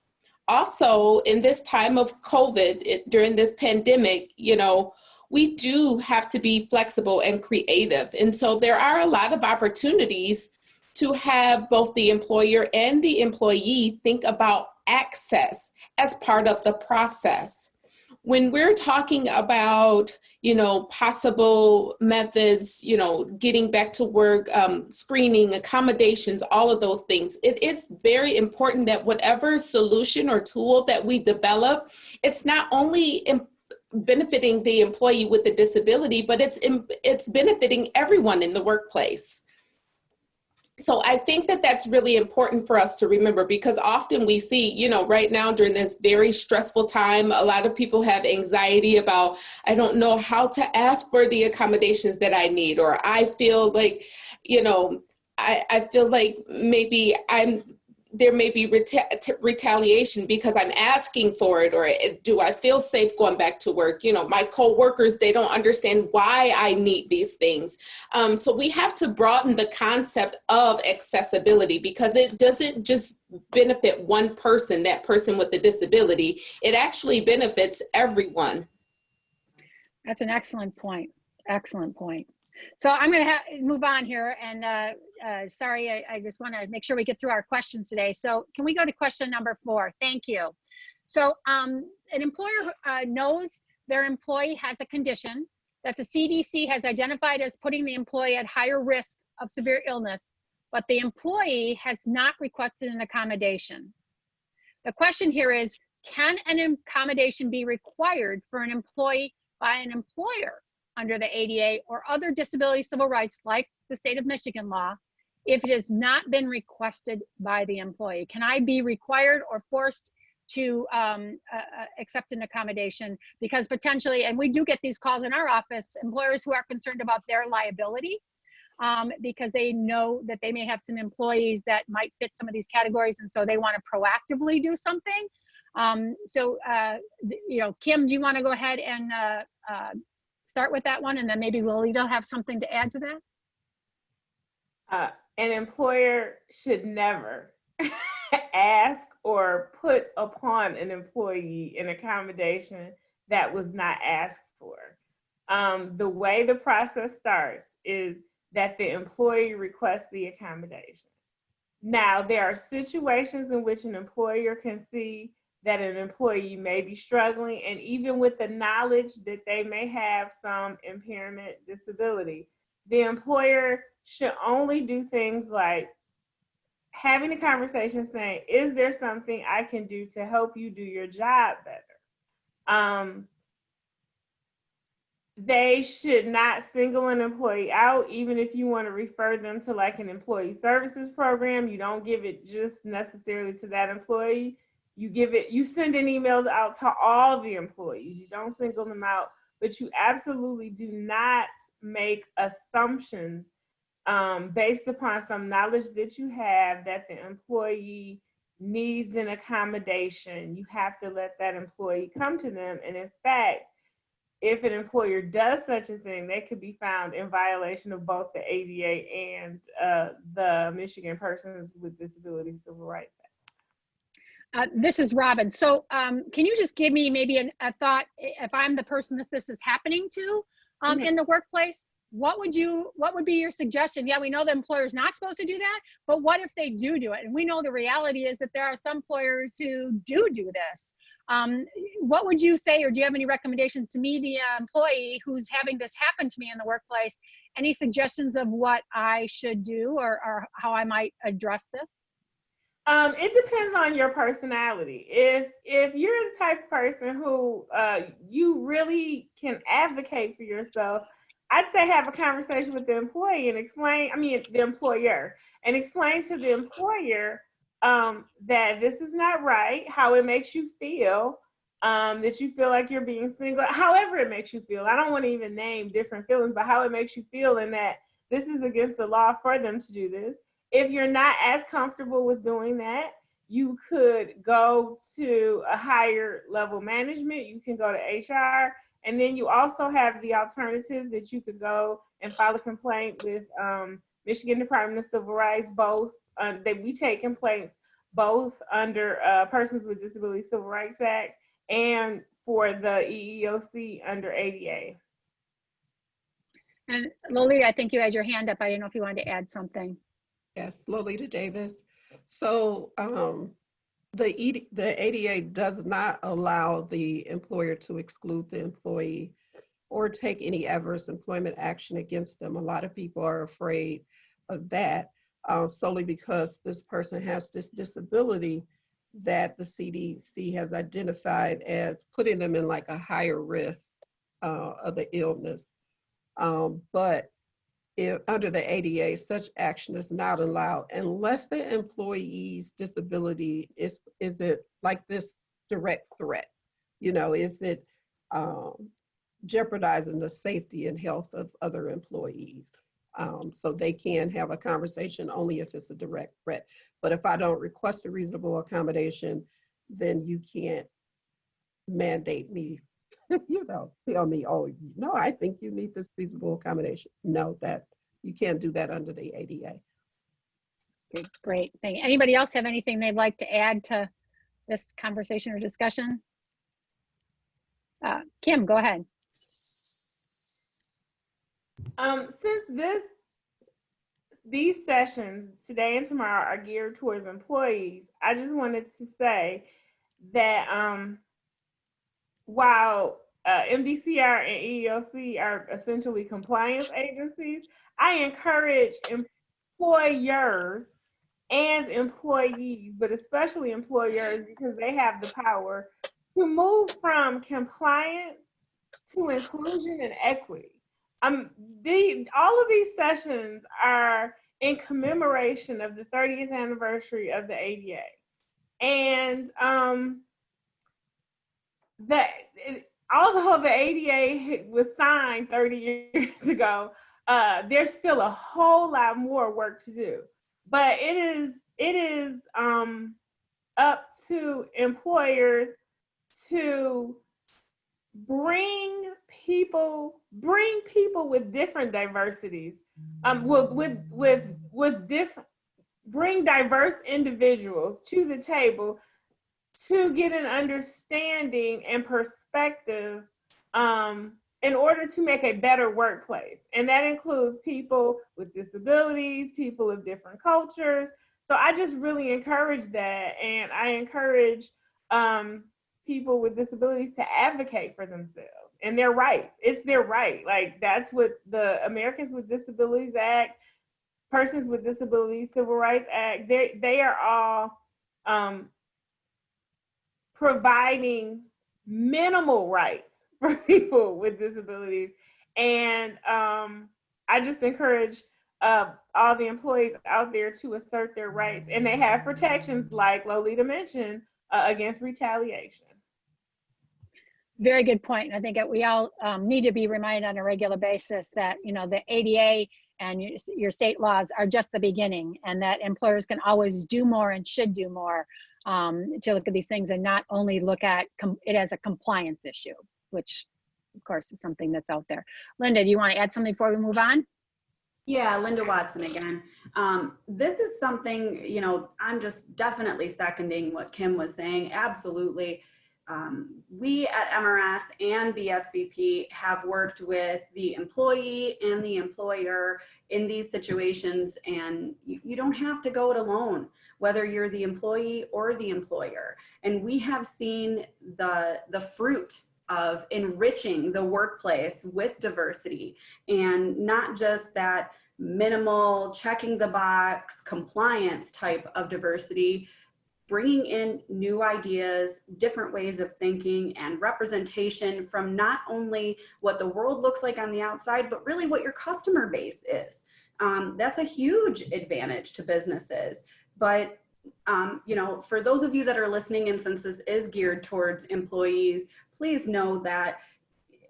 Also, in this time of COVID, during this pandemic, you know, we do have to be flexible and creative. And so there are a lot of opportunities to have both the employer and the employee think about access as part of the process. When we're talking about, you know, possible methods, you know, getting back to work, screening, accommodations, all of those things, it is very important that whatever solution or tool that we develop, it's not only benefiting the employee with the disability, but it's benefiting everyone in the workplace. So I think that that's really important for us to remember, because often we see, you know, right now during this very stressful time, a lot of people have anxiety about, I don't know how to ask for the accommodations that I need, or I feel like, you know, I feel like maybe there may be retaliation because I'm asking for it, or do I feel safe going back to work? You know, my coworkers, they don't understand why I need these things. So we have to broaden the concept of accessibility, because it doesn't just benefit one person, that person with the disability. It actually benefits everyone. That's an excellent point. Excellent point. So I'm going to move on here, and sorry, I just want to make sure we get through our questions today. So can we go to question number 4? Thank you. So an employer knows their employee has a condition that the CDC has identified as putting the employee at higher risk of severe illness, but the employee has not requested an accommodation. The question here is, can an accommodation be required for an employee by an employer under the ADA or other disability civil rights like the state of Michigan law if it has not been requested by the employee? Can I be required or forced to accept an accommodation? Because potentially, and we do get these calls in our office, employers who are concerned about their liability because they know that they may have some employees that might fit some of these categories, and so they want to proactively do something. You know, Kim, do you want to go ahead and start with that one, and then maybe Lolita have something to add to that? An employer should never ask or put upon an employee an accommodation that was not asked for. The way the process starts is that the employee requests the accommodation. Now, there are situations in which an employer can see that an employee may be struggling, and even with the knowledge that they may have some impairment disability, the employer should only do things like having a conversation saying, is there something I can do to help you do your job better? They should not single an employee out, even if you want to refer them to like an employee services program. You don't give it just necessarily to that employee. You send an email out to all the employees. You don't single them out, but you absolutely do not make assumptions based upon some knowledge that you have that the employee needs an accommodation. You have to let that employee come to them. And in fact, if an employer does such a thing, they could be found in violation of both the ADA and the Michigan Persons with Disabilities Civil Rights Act. This is Robin. So can you just give me maybe a thought, if I'm the person that this is happening to in the workplace, what would be your suggestion? Yeah, we know the employer's not supposed to do that, but what if they do it? And we know the reality is that there are some employers who do this. What would you say, or do you have any recommendations to me, the employee who's having this happen to me in the workplace? Any suggestions of what I should do or how I might address this? It depends on your personality. If you're the type of person who you really can advocate for yourself, I'd say have a conversation with the employee and the employer, and explain to the employer that this is not right, how it makes you feel, that you feel like you're being singled, however it makes you feel. I don't want to even name different feelings, but how it makes you feel, and that this is against the law for them to do this. If you're not as comfortable with doing that, you could go to a higher level management. You can go to HR. And then you also have the alternatives that you could go and file a complaint with Michigan Department of Civil Rights, both that we take complaints both under Persons with Disabilities Civil Rights Act and for the EEOC under ADA. And Lolita, I think you had your hand up. I didn't know if you wanted to add something. Yes, Lolita Davis. So the ADA does not allow the employer to exclude the employee or take any adverse employment action against them. A lot of people are afraid of that solely because this person has this disability that the CDC has identified as putting them in like a higher risk of the illness. But under the ADA, such action is not allowed unless the employee's disability is it like this direct threat? You know, is it jeopardizing the safety and health of other employees? So they can have a conversation only if it's a direct threat. But if I don't request a reasonable accommodation, then you can't mandate me, you know, tell me, oh, no, I think you need this reasonable accommodation. No, that you can't do that under the ADA. Good, great. Thank you. Anybody else have anything they'd like to add to this conversation or discussion? Kim, go ahead. Since these sessions today and tomorrow are geared towards employees, I just wanted to say that while MDCR and EEOC are essentially compliance agencies, I encourage employers and employees, but especially employers because they have the power, to move from compliance to inclusion and equity. All of these sessions are in commemoration of the 30th anniversary of the ADA. And although the ADA was signed 30 years ago, there's still a whole lot more work to do. But it is up to employers to bring people with different diversities, bring diverse individuals to the table to get an understanding and perspective in order to make a better workplace. And that includes people with disabilities, people of different cultures. So I just really encourage that. And I encourage people with disabilities to advocate for themselves and their rights. It's their right. Like, that's what the Americans with Disabilities Act, Persons with Disabilities Civil Rights Act, they are all providing minimal rights for people with disabilities. And I just encourage all the employees out there to assert their rights. And they have protections, like Lolita mentioned, against retaliation. Very good point. And I think that we all need to be reminded on a regular basis that, you know, the ADA and your state laws are just the beginning, and that employers can always do more and should do more to look at these things and not only look at it as a compliance issue, which of course is something that's out there. Linda, do you want to add something before we move on? Yeah, Linda Watson again. This is something, you know, I'm just definitely seconding what Kim was saying. Absolutely. We at MRS and BSBP have worked with the employee and the employer in these situations, and you don't have to go it alone, whether you're the employee or the employer. And we have seen the fruit of enriching the workplace with diversity, and not just that minimal checking the box compliance type of diversity, bringing in new ideas, different ways of thinking, and representation from not only what the world looks like on the outside, but really what your customer base is. That's a huge advantage to businesses. But you know, for those of you that are listening, and since this is geared towards employees, please know that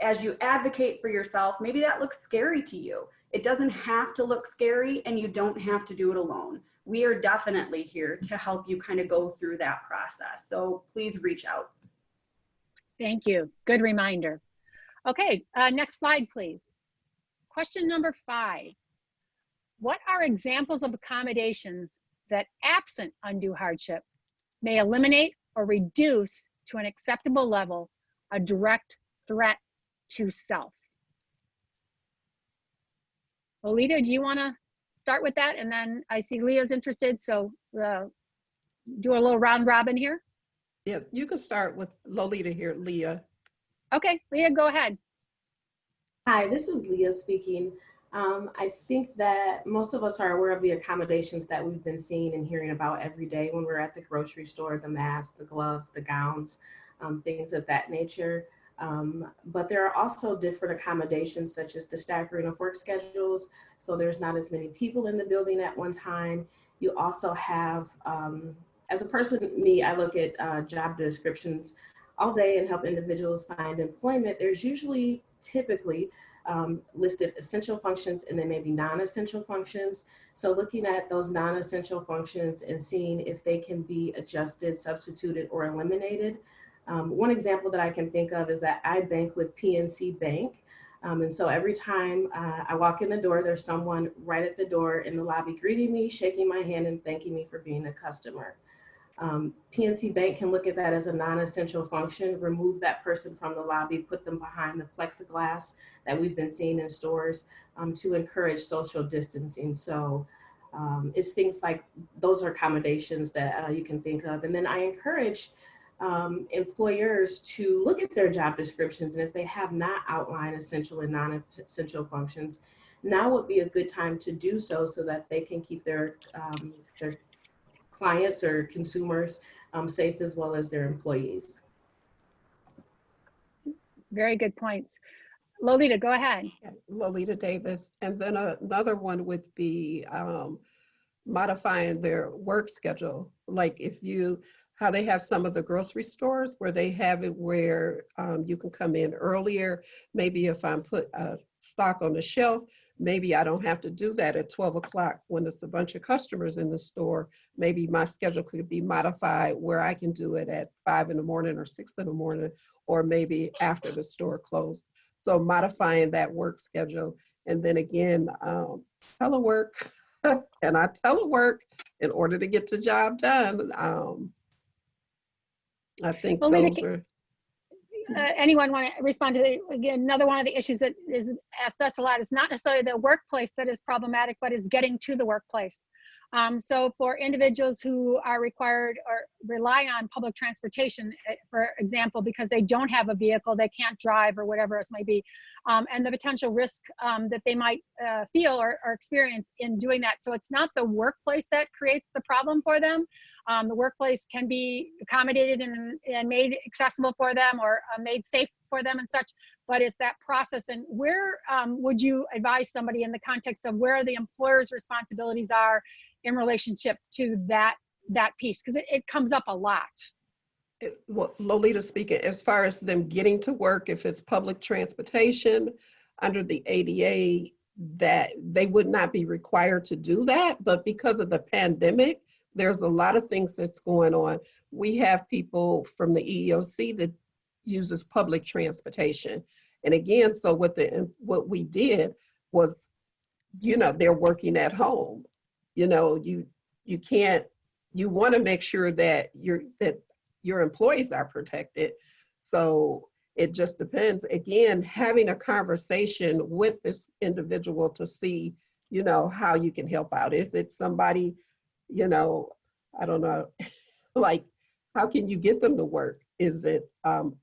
as you advocate for yourself, maybe that looks scary to you. It doesn't have to look scary, and you don't have to do it alone. We are definitely here to help you kind of go through that process. So please reach out. Thank you. Good reminder. Okay, next slide, please. Question number 5. What are examples of accommodations that, absent undue hardship, may eliminate or reduce to an acceptable level a direct threat to self? Lolita, do you want to start with that? And then I see Leah's interested, so do a little round robin here. Yes, you can start with Lolita here, Leah. Okay, Leah, go ahead. Hi, this is Leah speaking. I think that most of us are aware of the accommodations that we've been seeing and hearing about every day when we're at the grocery store: the masks, the gloves, the gowns, things of that nature. But there are also different accommodations, such as the staggering of work schedules. So there's not as many people in the building at one time. You also have, as a person, me, I look at job descriptions all day and help individuals find employment. There's usually typically listed essential functions and then maybe non-essential functions. So looking at those non-essential functions and seeing if they can be adjusted, substituted, or eliminated. One example that I can think of is that I bank with PNC Bank. And so every time I walk in the door, there's someone right at the door in the lobby greeting me, shaking my hand, and thanking me for being a customer. PNC Bank can look at that as a non-essential function, remove that person from the lobby, put them behind the plexiglass that we've been seeing in stores to encourage social distancing. So it's things like those are accommodations that you can think of. And then I encourage employers to look at their job descriptions, and if they have not outlined essential and non-essential functions, now would be a good time to do so, so that they can keep their clients or consumers safe, as well as their employees. Very good points. Lolita, go ahead. Lolita Davis. And then another one would be modifying their work schedule. Like how they have some of the grocery stores where they have it where you can come in earlier. Maybe if I'm put stock on the shelf, maybe I don't have to do that at 12 o'clock when there's a bunch of customers in the store. Maybe my schedule could be modified where I can do it at 5 in the morning or 6 in the morning, or maybe after the store closed. So modifying that work schedule. And then again, telework. And I telework in order to get the job done. I think those are. anyone want to respond to again, another one of the issues that is asked us a lot, it's not necessarily the workplace that is problematic, but it's getting to the workplace. So for individuals who are required or rely on public transportation, for example, because they don't have a vehicle, they can't drive or whatever else might be, and the potential risk that they might feel or experience in doing that. So it's not the workplace that creates the problem for them. The workplace can be accommodated and made accessible for them or made safe for them and such, but it's that process. And where would you advise somebody in the context of where the employer's responsibilities are in relationship to that piece? Because it comes up a lot. Well, Lolita speaking, as far as them getting to work, if it's public transportation under the ADA, that they would not be required to do that. But because of the pandemic, there's a lot of things that's going on. We have people from the EEOC that uses public transportation. And again, so what we did was, they're working at home. You want to make sure that your employees are protected. So it just depends. Again, having a conversation with this individual to see, how you can help out. Is it somebody, I don't know, like, how can you get them to work? Is it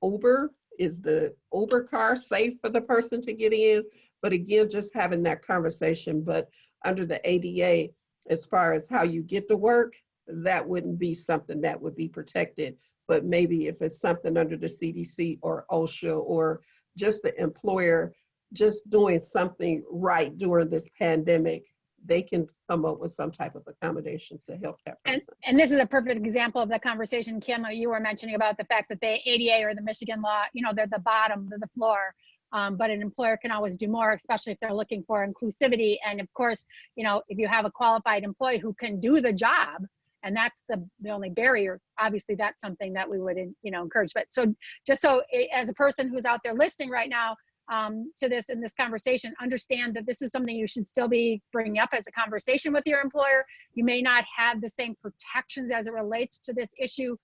Uber? Is the Uber car safe for the person to get in? But again, just having that conversation. But under the ADA, as far as how you get to work, that wouldn't be something that would be protected. But maybe if it's something under the CDC or OSHA or just the employer just doing something right during this pandemic, they can come up with some type of accommodation to help that person. And this is a perfect example of the conversation, Kim, you were mentioning about the fact that the ADA or the Michigan law, they're the bottom, they're the floor. But an employer can always do more, especially if they're looking for inclusivity. And of course, if you have a qualified employee who can do the job, and that's the only barrier, obviously that's something that we would, encourage. But so just so as a person who's out there listening right now to this in this conversation, understand that this is something you should still be bringing up as a conversation with your employer. You may not have the same protections as it relates to this issue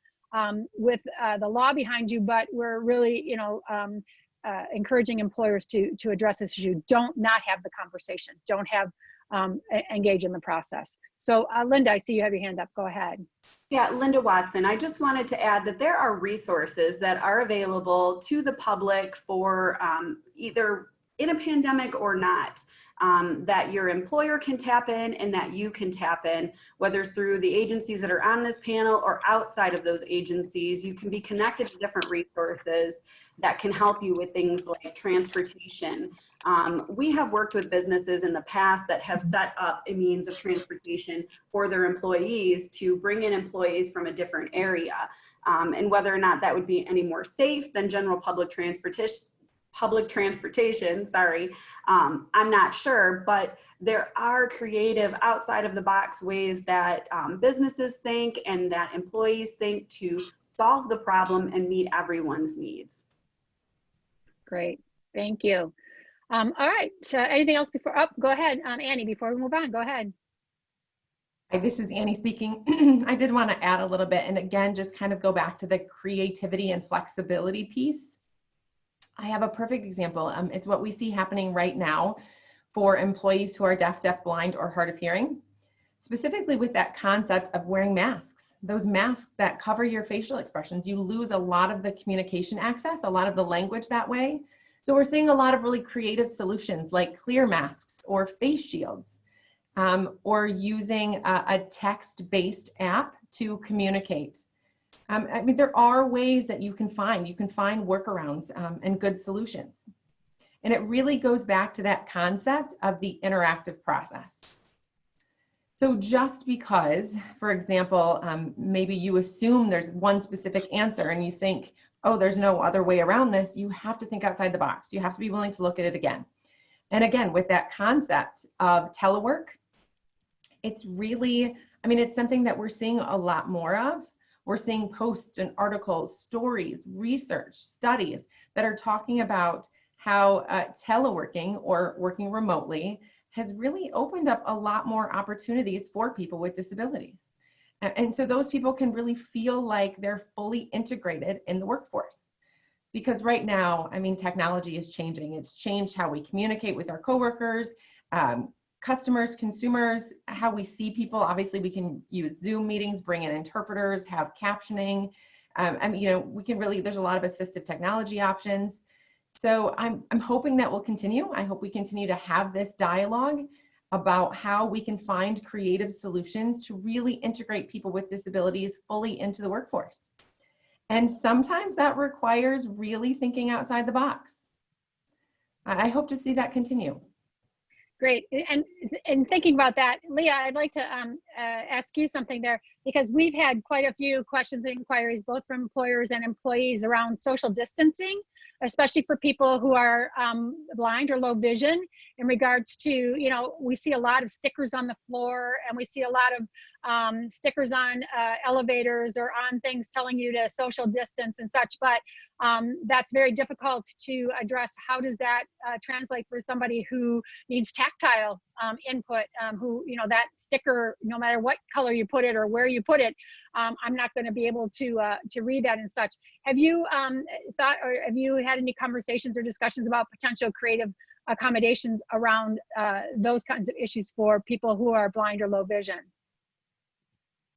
with the law behind you, but we're really, encouraging employers to address this issue. Don't not have the conversation. Don't have engage in the process. So Linda, I see you have your hand up. Go ahead. Yeah, Linda Watson. I just wanted to add that there are resources that are available to the public for either in a pandemic or not, that your employer can tap in and that you can tap in, whether through the agencies that are on this panel or outside of those agencies. You can be connected to different resources that can help you with things like transportation. We have worked with businesses in the past that have set up a means of transportation for their employees to bring in employees from a different area. And whether or not that would be any more safe than general public transportation, I'm not sure, but there are creative outside of the box ways that businesses think and that employees think to solve the problem and meet everyone's needs. Great, thank you. All right, so anything else before, go ahead, Annie, before we move on, go ahead. Hi, this is Annie speaking. I did want to add a little bit, and again, just kind of go back to the creativity and flexibility piece. I have a perfect example. It's what we see happening right now for employees who are deaf, blind, or hard of hearing, specifically with that concept of wearing masks. Those masks that cover your facial expressions, you lose a lot of the communication access, a lot of the language that way. So we're seeing a lot of really creative solutions like clear masks or face shields, or using a text-based app to communicate. I mean, there are ways that you can find workarounds and good solutions. And it really goes back to that concept of the interactive process. So just because, for example, maybe you assume there's one specific answer and you think, oh, there's no other way around this, you have to think outside the box. You have to be willing to look at it again. And again, with that concept of telework, it's really, I mean, it's something that we're seeing a lot more of. We're seeing posts and articles, stories, research, studies that are talking about how teleworking or working remotely has really opened up a lot more opportunities for people with disabilities. And so those people can really feel like they're fully integrated in the workforce. Because right now, I mean, technology is changing. It's changed how we communicate with our coworkers, customers, consumers, how we see people. Obviously, we can use Zoom meetings, bring in interpreters, have captioning. I mean, you know, we can really, there's a lot of assistive technology options. So I'm hoping that will continue. I hope we continue to have this dialogue about how we can find creative solutions to really integrate people with disabilities fully into the workforce. And sometimes that requires really thinking outside the box. I hope to see that continue. Great. And thinking about that, Leah, I'd like to ask you something there, because we've had quite a few questions and inquiries, both from employers and employees, around social distancing, especially for people who are blind or low vision, in regards to, you know, we see a lot of stickers on the floor, and we see a lot of stickers on elevators or on things telling you to social distance and such, but that's very difficult to address. How does that translate for somebody who needs tactile input, who, you know, that sticker, no matter what color you put it or where you put it, I'm not going to be able to read that and such. Have you thought, or have you had any conversations or discussions about potential creative accommodations around those kinds of issues for people who are blind or low vision?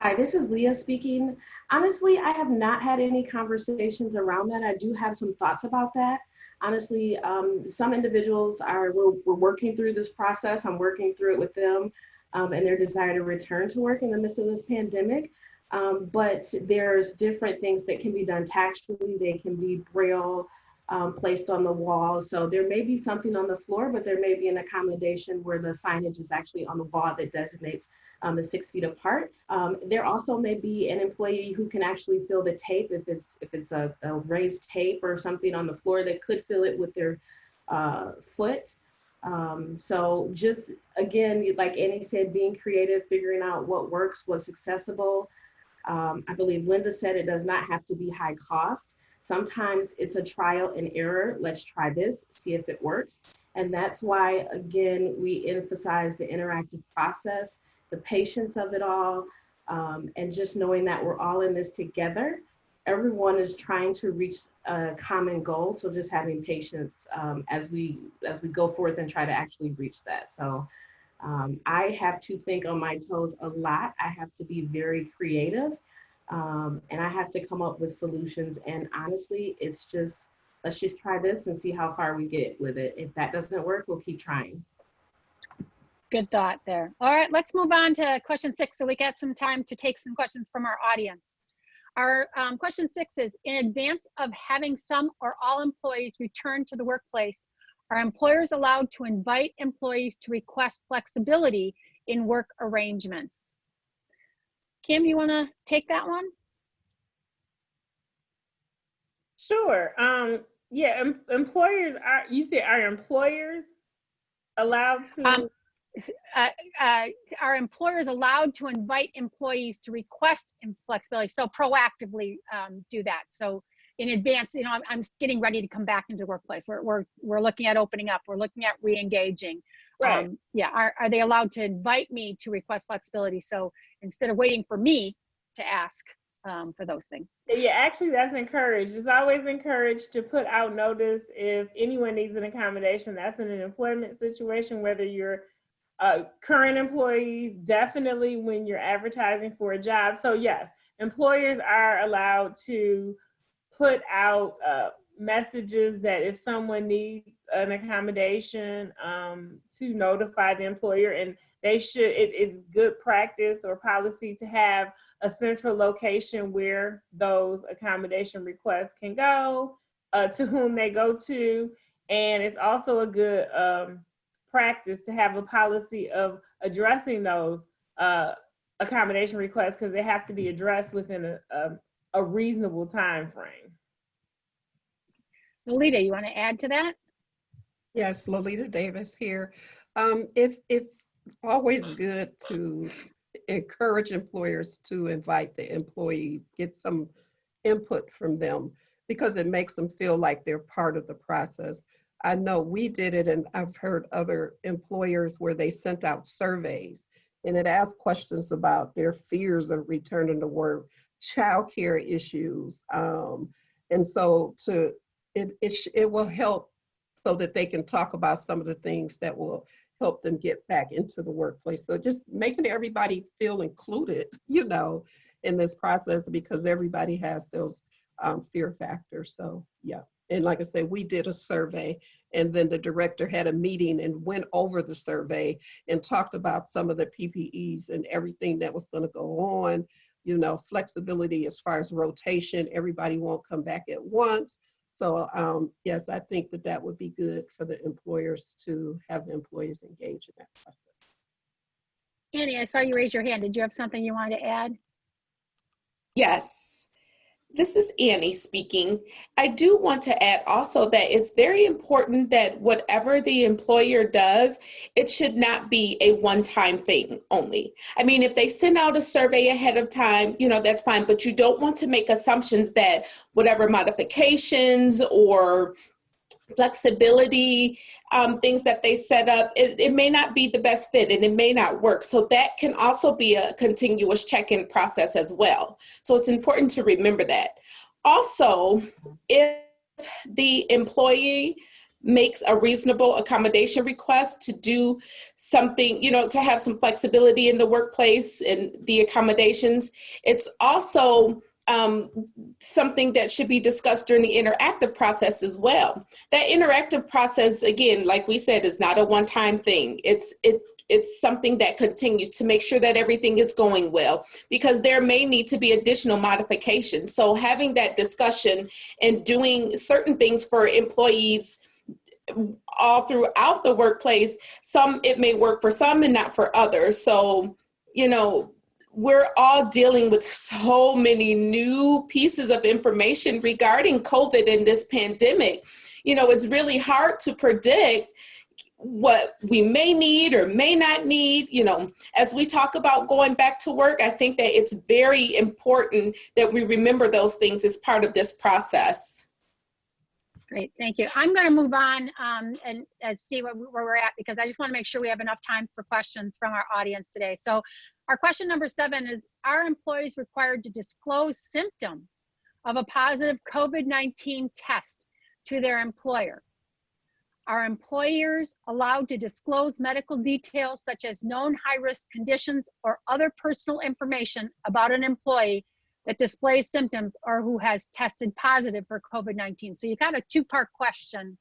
Hi, this is Leah speaking. Honestly, I have not had any conversations around that. I do have some thoughts about that. Honestly, some individuals we're working through this process. I'm working through it with them and their desire to return to work in the midst of this pandemic. But there's different things that can be done tactually. They can be braille placed on the wall. So there may be something on the floor, but there may be an accommodation where the signage is actually on the wall that designates the 6 feet apart. There also may be an employee who can actually fill the tape if it's a raised tape or something on the floor. They could fill it with their foot. So just, again, like Annie said, being creative, figuring out what works, what's accessible. I believe Linda said it does not have to be high cost. Sometimes it's a trial and error. Let's try this, see if it works. And that's why, again, we emphasize the interactive process, the patience of it all, and just knowing that we're all in this together. Everyone is trying to reach a common goal. So just having patience as we go forth and try to actually reach that. So I have to think on my toes a lot. I have to be very creative. And I have to come up with solutions. And honestly, it's just, let's just try this and see how far we get with it. If that doesn't work, we'll keep trying. Good thought there. All right, let's move on to question 6, so we got some time to take some questions from our audience. Our question 6 is, in advance of having some or all employees return to the workplace, are employers allowed to invite employees to request flexibility in work arrangements? Kim, you want to take that one? Sure. Yeah, employers are employers allowed to? Are employers allowed to invite employees to request flexibility? So proactively do that. So in advance, you know, I'm getting ready to come back into the workplace. We're looking at opening up. We're looking at re-engaging. Right. Yeah. Are they allowed to invite me to request flexibility? So instead of waiting for me to ask for those things. Yeah, actually that's encouraged. It's always encouraged to put out notice if anyone needs an accommodation. That's in an employment situation, whether you're current employees, definitely when you're advertising for a job. So yes, employers are allowed to put out messages that if someone needs an accommodation, to notify the employer, and they should, it's good practice or policy to have a central location where those accommodation requests can go, to whom they go to. And it's also a good practice to have a policy of addressing those accommodation requests, because they have to be addressed within a reasonable time frame. Lolita, you want to add to that? Yes, Lolita Davis here. It's always good to encourage employers to invite the employees, get some input from them, because it makes them feel like they're part of the process. I know we did it, and I've heard other employers where they sent out surveys and it asked questions about their fears of returning to work, childcare issues. And so to it will help so that they can talk about some of the things that will help them get back into the workplace. So just making everybody feel included, you know, in this process, because everybody has those fear factors. So yeah. And like I said, we did a survey, and then the director had a meeting and went over the survey and talked about some of the PPEs and everything that was going to go on, you know, flexibility as far as rotation. Everybody won't come back at once. So yes, I think that that would be good for the employers to have the employees engage in that process. Annie, I saw you raise your hand. Did you have something you wanted to add? Yes. This is Annie speaking. I do want to add also that it's very important that whatever the employer does, it should not be a one-time thing only. I mean, if they send out a survey ahead of time, you know, that's fine, but you don't want to make assumptions that whatever modifications or flexibility, things that they set up, it may not be the best fit and it may not work. So that can also be a continuous check-in process as well. So it's important to remember that. Also, if the employee makes a reasonable accommodation request to do something, you know, to have some flexibility in the workplace and the accommodations, it's also something that should be discussed during the interactive process as well. That interactive process, again, like we said, is not a one-time thing. It's something that continues to make sure that everything is going well, because there may need to be additional modifications. So having that discussion and doing certain things for employees all throughout the workplace, it may work for some and not for others. So, you know, we're all dealing with so many new pieces of information regarding COVID and this pandemic. You know, it's really hard to predict what we may need or may not need. You know, as we talk about going back to work, I think that it's very important that we remember those things as part of this process. Great, thank you. I'm going to move on and see where we're at, because I just want to make sure we have enough time for questions from our audience today. So our question number 7 is, are employees required to disclose symptoms of a positive COVID-19 test to their employer? Are employers allowed to disclose medical details such as known high-risk conditions or other personal information about an employee that displays symptoms or who has tested positive for COVID-19? So you got a 2-part question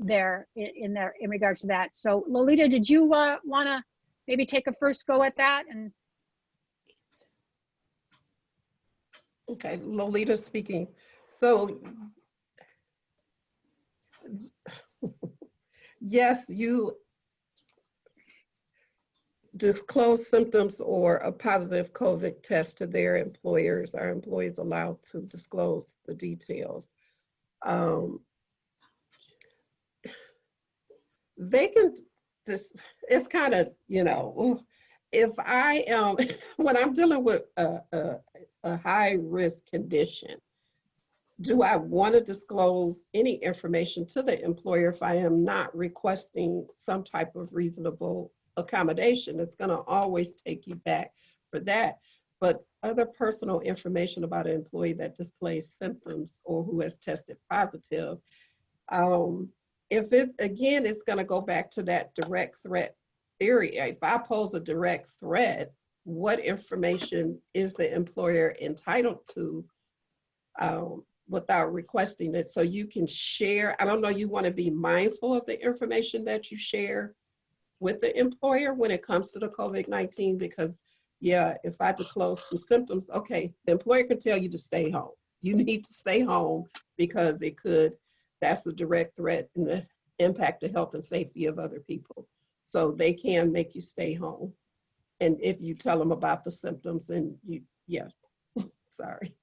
there in regards to that. So Lolita, did you want to maybe take a first go at that? And okay, Lolita speaking. So yes, you disclose symptoms or a positive COVID test to their employers. Are employees allowed to disclose the details? They can just, it's kind of, you know, if I am, when I'm dealing with a high risk condition, do I want to disclose any information to the employer if I am not requesting some type of reasonable accommodation? It's going to always take you back for that. But other personal information about an employee that displays symptoms or who has tested positive, if it's, again, it's going to go back to that direct threat theory. If I pose a direct threat, what information is the employer entitled to without requesting it? So you can share, I don't know, you want to be mindful of the information that you share with the employer when it comes to the COVID-19, because yeah, if I disclose some symptoms, okay, the employer can tell you to stay home. You need to stay home because it could, that's a direct threat and the impact the health and safety of other people. So they can make you stay home. And if you tell them about the symptoms, and you, yes, sorry.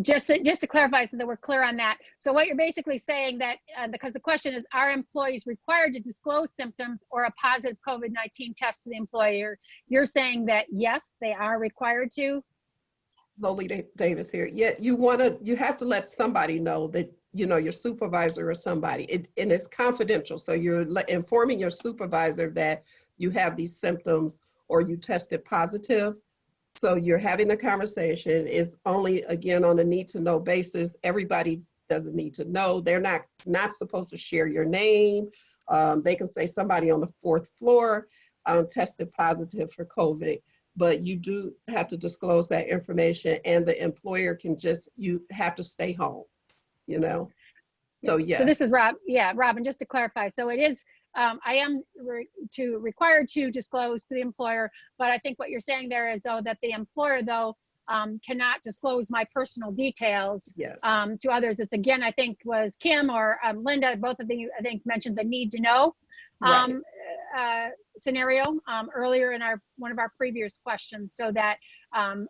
Just to clarify so that we're clear on that. So what you're basically saying that, because the question is, are employees required to disclose symptoms or a positive COVID-19 test to the employer? You're saying that yes, they are required to? Lolita Davis here. Yeah, you have to let somebody know that, you know, your supervisor or somebody, and it's confidential. So you're informing your supervisor that you have these symptoms or you tested positive. So you're having a conversation. It's only, again, on a need to know basis. Everybody doesn't need to know. They're not supposed to share your name. They can say somebody on the 4th floor tested positive for COVID, but you do have to disclose that information, and the employer can you have to stay home, you know? So yes. So this is Robin, just to clarify. So it is, I am required to disclose to the employer, but I think what you're saying there is though that the employer though cannot disclose my personal details Yes. To others. It's again, I think was Kim or Linda, both of you I think mentioned the need to know scenario earlier in one of our previous questions, so that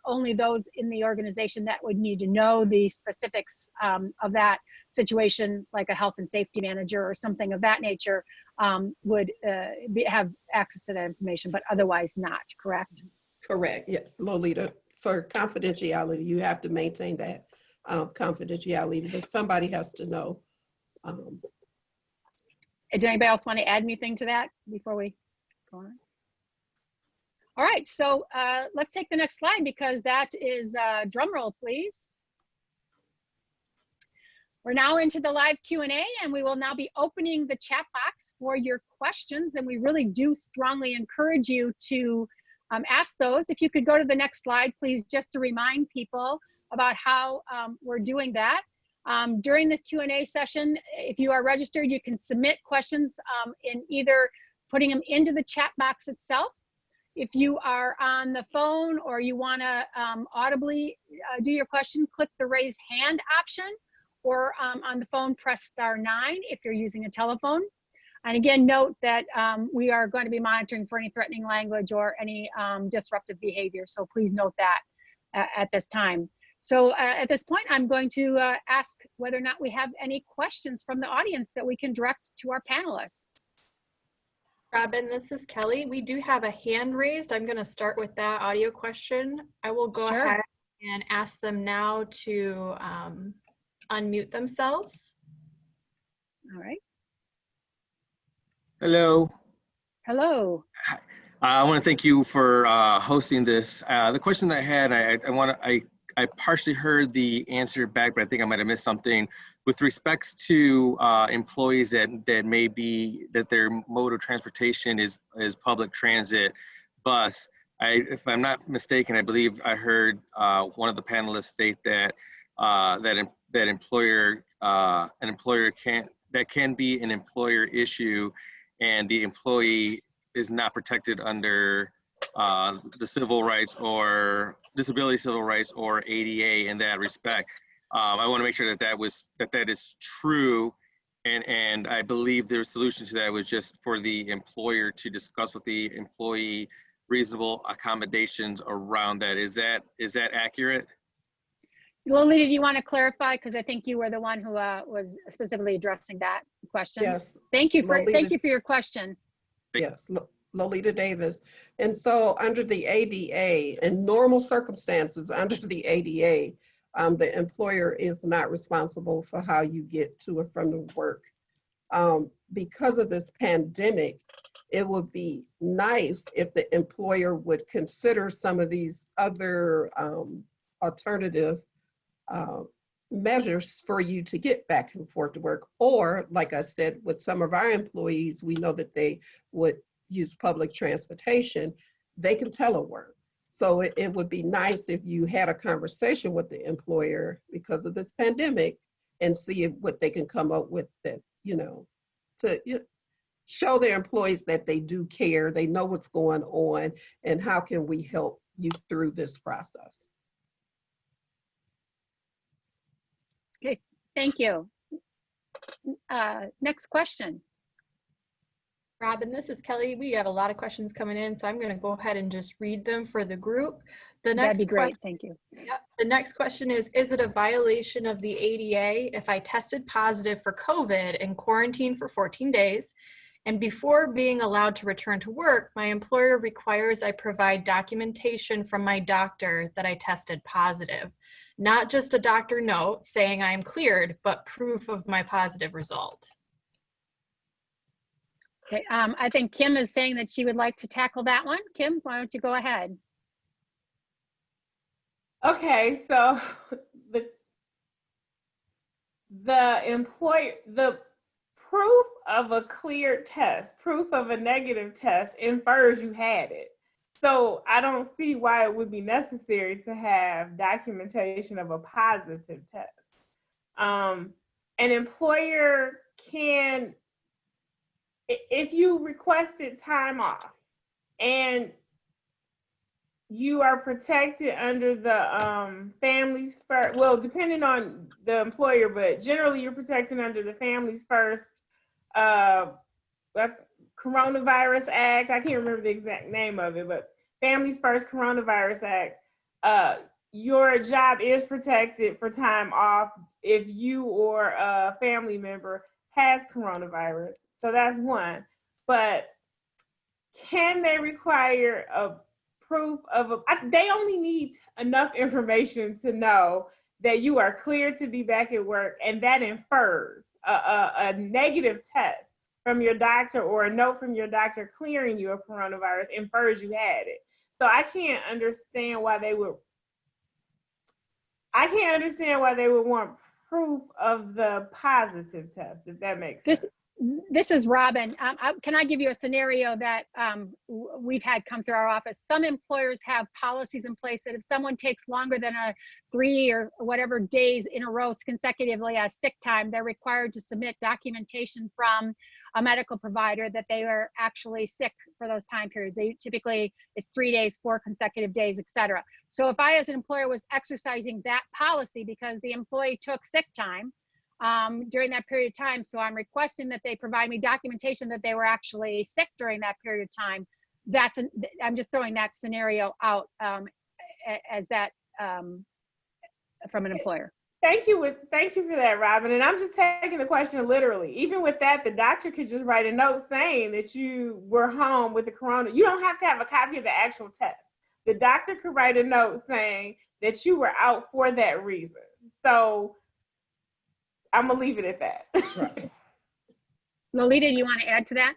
only those in the organization that would need to know the specifics of that situation, like a health and safety manager or something of that nature, would have access to that information, but otherwise not, correct? Correct, yes, Lolita. For confidentiality, you have to maintain that confidentiality, but somebody has to know. Did anybody else want to add anything to that before we go on? All right, so let's take the next slide, because that is drum roll, please. We're now into the live Q&A, and we will now be opening the chat box for your questions. And we really do strongly encourage you to ask those. If you could go to the next slide, please, just to remind people about how we're doing that. During the Q&A session, if you are registered, you can submit questions in either putting them into the chat box itself. If you are on the phone or you want to audibly do your question, click the raise hand option, or on the phone, press *9 if you're using a telephone. And again, note that we are going to be monitoring for any threatening language or any disruptive behavior. So please note that at this time. So at this point, I'm going to ask whether or not we have any questions from the audience that we can direct to our panelists. Robin, this is Kelly. We do have a hand raised. I'm going to start with that audio question. I will go ahead and ask them now to unmute themselves. All right. Hello. Hello. I want to thank you for hosting this. The question that I had, I partially heard the answer back, but I think I might have missed something with respects to employees that may be that their mode of transportation is public transit bus. If I'm not mistaken, I believe I heard one of the panelists state that that employer can be an employer issue, and the employee is not protected under the civil rights or disability civil rights or ADA in that respect. I want to make sure that is true, and I believe the solution to that was just for the employer to discuss with the employee reasonable accommodations around that. Is that accurate? Lolita, do you want to clarify? Because I think you were the one who was specifically addressing that question. Yes. Thank you for your question. Yes, Lolita Davis. And so under the ADA, in normal circumstances, under the ADA, the employer is not responsible for how you get to or from the work. Because of this pandemic, it would be nice if the employer would consider some of these other alternative measures for you to get back and forth to work. Or, like I said, with some of our employees, we know that they would use public transportation. They can telework. So it would be nice if you had a conversation with the employer because of this pandemic and see what they can come up with that, to show their employees that they do care, they know what's going on, and how can we help you through this process. Okay, thank you. Next question. Robin, this is Kelly. We have a lot of questions coming in, so I'm going to go ahead and just read them for the group. That'd be great. Thank you. Yep. The next question is it a violation of the ADA if I tested positive for COVID and quarantined for 14 days, and before being allowed to return to work, my employer requires I provide documentation from my doctor that I tested positive? Not just a doctor note saying I am cleared, but proof of my positive result. Okay, I think Kim is saying that she would like to tackle that one. Kim, why don't you go ahead? Okay, so the proof of a cleared test, proof of a negative test infers you had it. So I don't see why it would be necessary to have documentation of a positive test. An employer can, if you requested time off and you are protected under the Families First, well, depending on the employer, but generally you're protected under the Families First Coronavirus Act. I can't remember the exact name of it, but Families First Coronavirus Act. Your job is protected for time off if you or a family member has coronavirus. So that's one. But can they require a proof of they only need enough information to know that you are clear to be back at work, and that infers a negative test from your doctor or a note from your doctor clearing you of coronavirus infers you had it. So I can't understand why they would want proof of the positive test, if that makes sense. This is Robin. Can I give you a scenario that we've had come through our office? Some employers have policies in place that if someone takes longer than 3 or whatever days in a row consecutively as sick time, they're required to submit documentation from a medical provider that they are actually sick for those time periods. They typically is 3 days, 4 consecutive days, etc. So if I as an employer was exercising that policy because the employee took sick time during that period of time, so I'm requesting that they provide me documentation that they were actually sick during that period of time. I'm just throwing that scenario out as that from an employer. Thank you for that, Robin. And I'm just taking the question literally. Even with that, the doctor could just write a note saying that you were home with the corona. You don't have to have a copy of the actual test. The doctor could write a note saying that you were out for that reason. So I'm gonna leave it at that. Right. Lolita, do you want to add to that?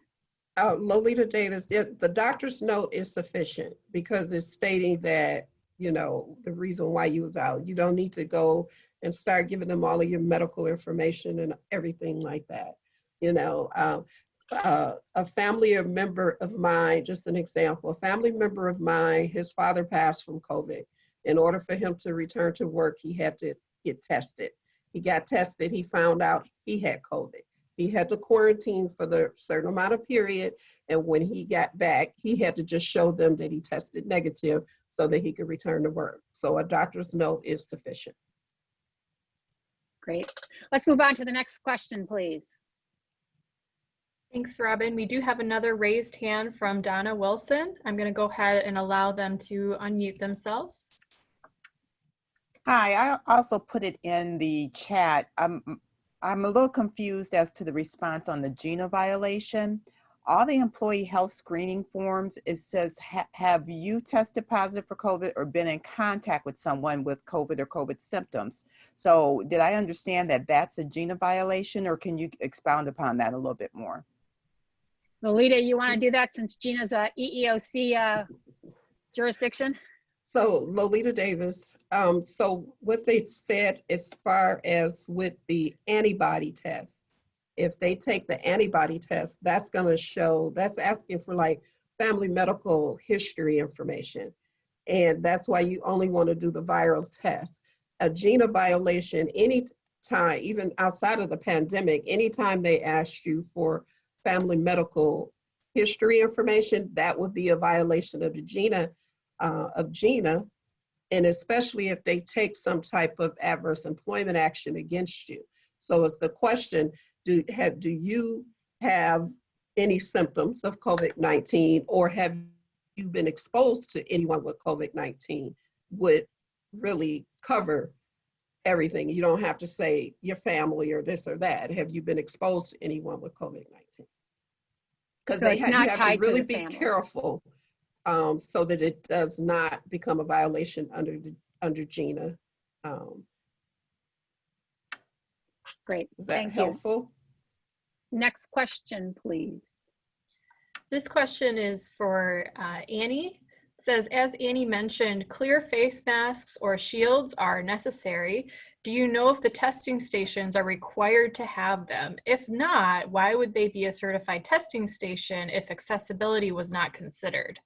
Lolita Davis, the doctor's note is sufficient because it's stating that, you know, the reason why you was out. You don't need to go and start giving them all of your medical information and everything like that. You know, a family member of mine, just an example, a family member of mine, his father passed from COVID. In order for him to return to work, he had to get tested. He got tested, he found out he had COVID. He had to quarantine for the certain amount of period. And when he got back, he had to just show them that he tested negative so that he could return to work. So a doctor's note is sufficient. Great. Let's move on to the next question, please. Thanks, Robin. We do have another raised hand from Donna Wilson. I'm going to go ahead and allow them to unmute themselves. Hi, I also put it in the chat. I'm a little confused as to the response on the GINA violation. All the employee health screening forms, it says, have you tested positive for COVID or been in contact with someone with COVID or COVID symptoms? So did I understand that that's a GINA violation, or can you expound upon that a little bit more? Lolita, you want to do that since Gina's a EEOC jurisdiction? So Lolita Davis, so what they said as far as with the antibody test, if they take the antibody test, that's going to show, that's asking for like family medical history information. And that's why you only want to do the viral test. A GINA violation, any time, even outside of the pandemic, anytime they ask you for family medical history information, that would be a violation of the GINA. And especially if they take some type of adverse employment action against you. So it's the question, do you have any symptoms of COVID-19, or have you been exposed to anyone with COVID-19? Would really cover everything. You don't have to say your family or this or that. Have you been exposed to anyone with COVID-19? Because So you have to really be careful so that it does not become a violation under GINA. Great, is that thank helpful? you. Next question, please. This question is for Annie. says, as Annie mentioned, clear face masks or shields are necessary. Do you know if the testing stations are required to have them? If not, why would they be a certified testing station if accessibility was not considered?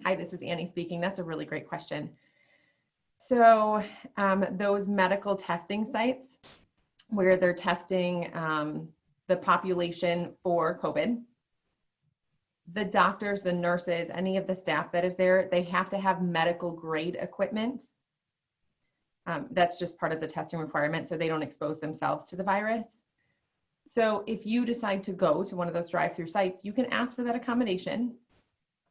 Hi, this is Annie speaking. That's a really great question. So those medical testing sites where they're testing the population for COVID, the doctors, the nurses, any of the staff that is there, they have to have medical grade equipment. That's just part of the testing requirement, so they don't expose themselves to the virus. So if you decide to go to one of those drive-through sites, you can ask for that accommodation.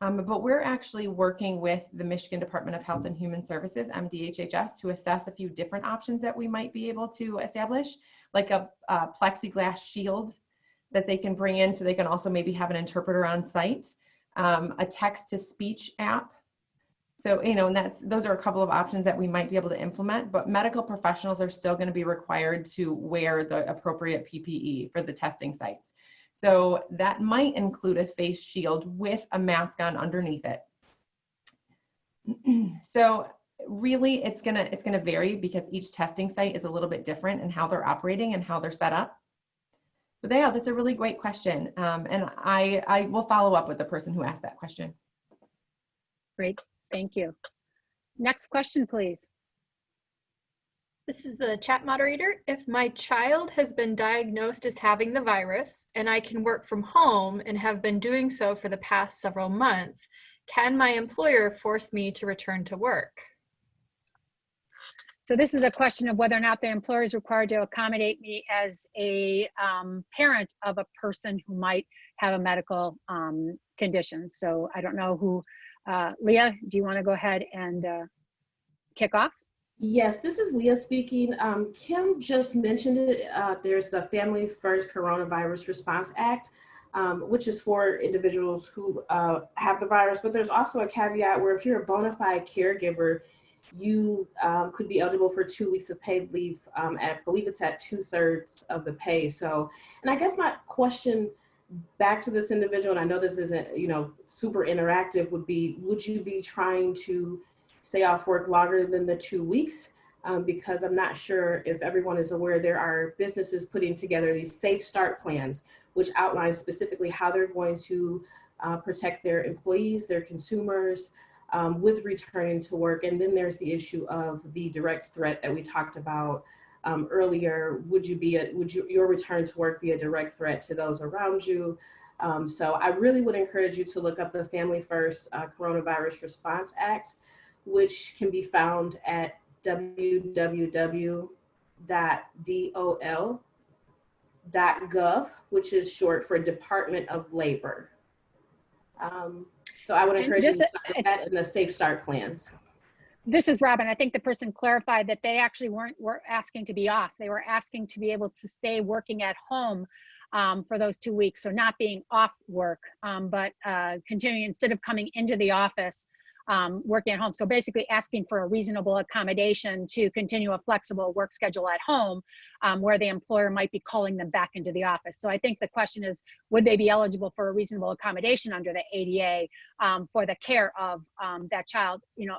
But we're actually working with the Michigan Department of Health and Human Services, MDHHS, to assess a few different options that we might be able to establish, like a plexiglass shield that they can bring in, so they can also maybe have an interpreter on site, a text-to-speech app. So, you know, and those are a couple of options that we might be able to implement, but medical professionals are still going to be required to wear the appropriate PPE for the testing sites. So that might include a face shield with a mask on underneath it. So really it's gonna vary because each testing site is a little bit different in how they're operating and how they're set up. But yeah, that's a really great question. And I will follow up with the person who asked that question. Great, thank you. Next question, please. This is the chat moderator. If my child has been diagnosed as having the virus and I can work from home and have been doing so for the past several months, can my employer force me to return to work? So this is a question of whether or not the employer is required to accommodate me as a parent of a person who might have a medical condition. So I don't know who, Leah, do you want to go ahead and kick off? Yes, this is Leah speaking. Kim just mentioned it. There's the Family First Coronavirus Response Act, which is for individuals who have the virus, but there's also a caveat where if you're a bona fide caregiver, you could be eligible for 2 weeks of paid leave. I believe it's at 2/3 of the pay. So, and I guess my question back to this individual, and I know this isn't, you know, super interactive, would be, would you be trying to stay off work longer than the 2 weeks? Because I'm not sure if everyone is aware, there are businesses putting together these safe start plans, which outline specifically how they're going to protect their employees, their consumers, with returning to work. And then there's the issue of the direct threat that we talked about earlier. Would your return to work be a direct threat to those around you? So I really would encourage you to look up the Family First Coronavirus Response Act, which can be found at www.dol.gov, which is short for Department of Labor. So I would encourage you to look at that in the Safe Start plans. This is Robin. I think the person clarified that they actually weren't asking to be off. They were asking to be able to stay working at home for those 2 weeks. So not being off work, but continuing, instead of coming into the office, working at home. So basically asking for a reasonable accommodation to continue a flexible work schedule at home, where the employer might be calling them back into the office. So I think the question is, would they be eligible for a reasonable accommodation under the ADA for the care of that child, you know,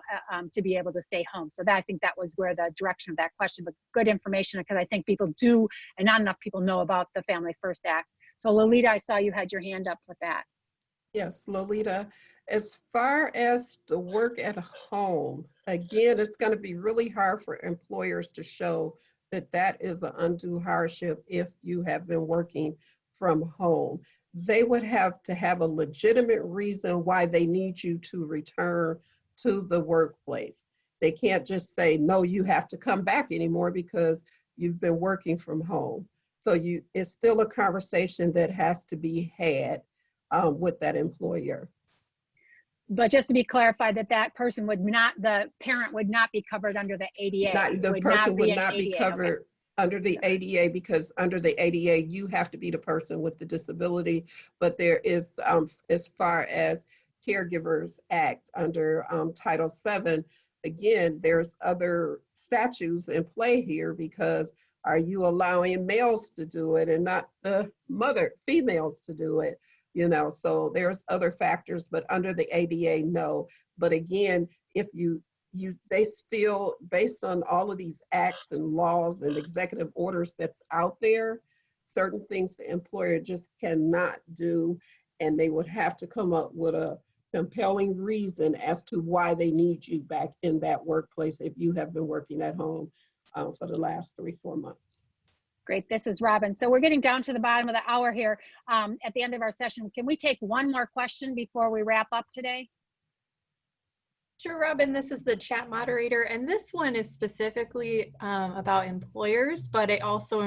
to be able to stay home? So that, I think that was where the direction of that question, but good information, because I think people do, and not enough people know about the Family First Act. So Lolita, I saw you had your hand up with that. Yes, Lolita. As far as the work at home, again, it's going to be really hard for employers to show that that is an undue hardship if you have been working from home. They would have to have a legitimate reason why they need you to return to the workplace. They can't just say, no, you have to come back anymore because you've been working from home. So it's still a conversation that has to be had with that employer. But just to be clarified, that person would not, the parent would not be covered under the ADA. The person would not be covered under the ADA, because under the ADA, you have to be the person with the disability. But there is, as far as Caregivers Act under Title VII, again, there's other statutes in play here, because are you allowing males to do it and not the females to do it? you know, so there's other factors, but under the ADA, no. But again, if they still, based on all of these acts and laws and executive orders that's out there, certain things the employer just cannot do, and they would have to come up with a compelling reason as to why they need you back in that workplace if you have been working at home for the last 3-4 months. Great, this is Robin. So we're getting down to the bottom of the hour here at the end of our session. Can we take one more question before we wrap up today? Sure, Robin, this is the chat moderator, and this one is specifically about employers, but it also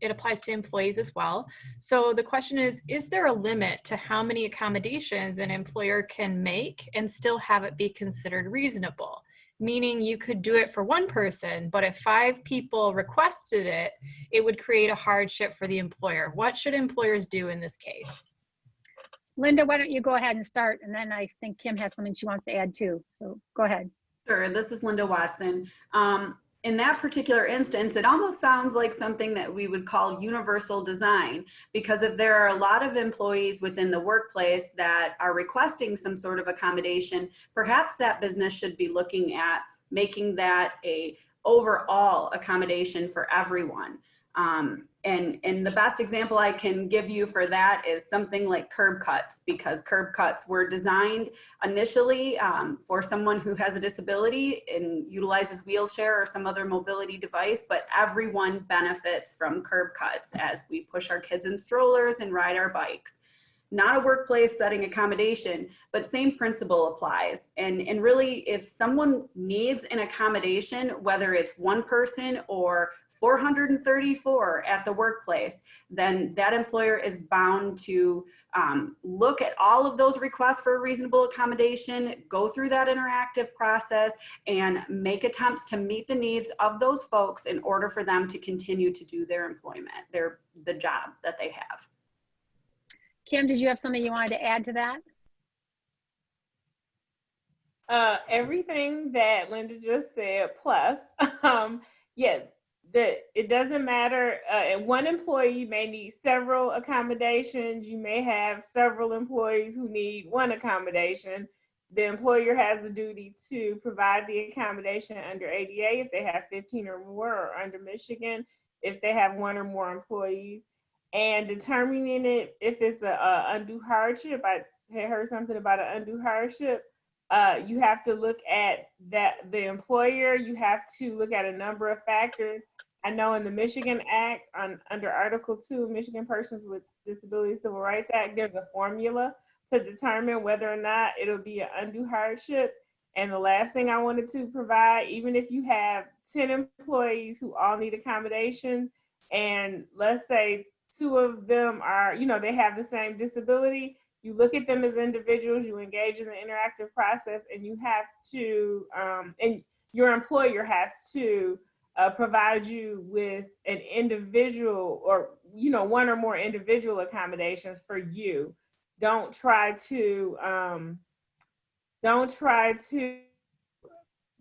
it applies to employees as well. So the question is there a limit to how many accommodations an employer can make and still have it be considered reasonable? Meaning you could do it for one person, but if 5 people requested it, it would create a hardship for the employer. What should employers do in this case? Linda, why don't you go ahead and start, and then I think Kim has something she wants to add too. So go ahead. Sure, this is Linda Watson. In that particular instance, it almost sounds like something that we would call universal design, because if there are a lot of employees within the workplace that are requesting some sort of accommodation, perhaps that business should be looking at making that a overall accommodation for everyone. And the best example I can give you for that is something like curb cuts, because curb cuts were designed initially for someone who has a disability and utilizes wheelchair or some other mobility device, but everyone benefits from curb cuts as we push our kids in strollers and ride our bikes. Not a workplace setting accommodation, but same principle applies. And really, if someone needs an accommodation, whether it's one person or 434 at the workplace, then that employer is bound to look at all of those requests for a reasonable accommodation, go through that interactive process, and make attempts to meet the needs of those folks in order for them to continue to do their employment, the job that they have. Kim, did you have something you wanted to add to that? Everything that Linda just said, plus, yeah, it doesn't matter. One employee may need several accommodations. You may have several employees who need one accommodation. The employer has the duty to provide the accommodation under ADA if they have 15 or more, or under Michigan if they have 1 or more employees. And determining it if it's a undue hardship. I had heard something about an undue hardship. You have to look at the employer. You have to look at a number of factors. I know in the Michigan Act, under Article 2, Michigan Persons with Disabilities Civil Rights Act, there's a formula to determine whether or not it'll be an undue hardship. And the last thing I wanted to provide, even if you have 10 employees who all need accommodations, and let's say 2 of them are, they have the same disability, you look at them as individuals, you engage in the interactive process, and you have to, and your employer has to provide you with an individual or, 1 or more individual accommodations for you. Don't try to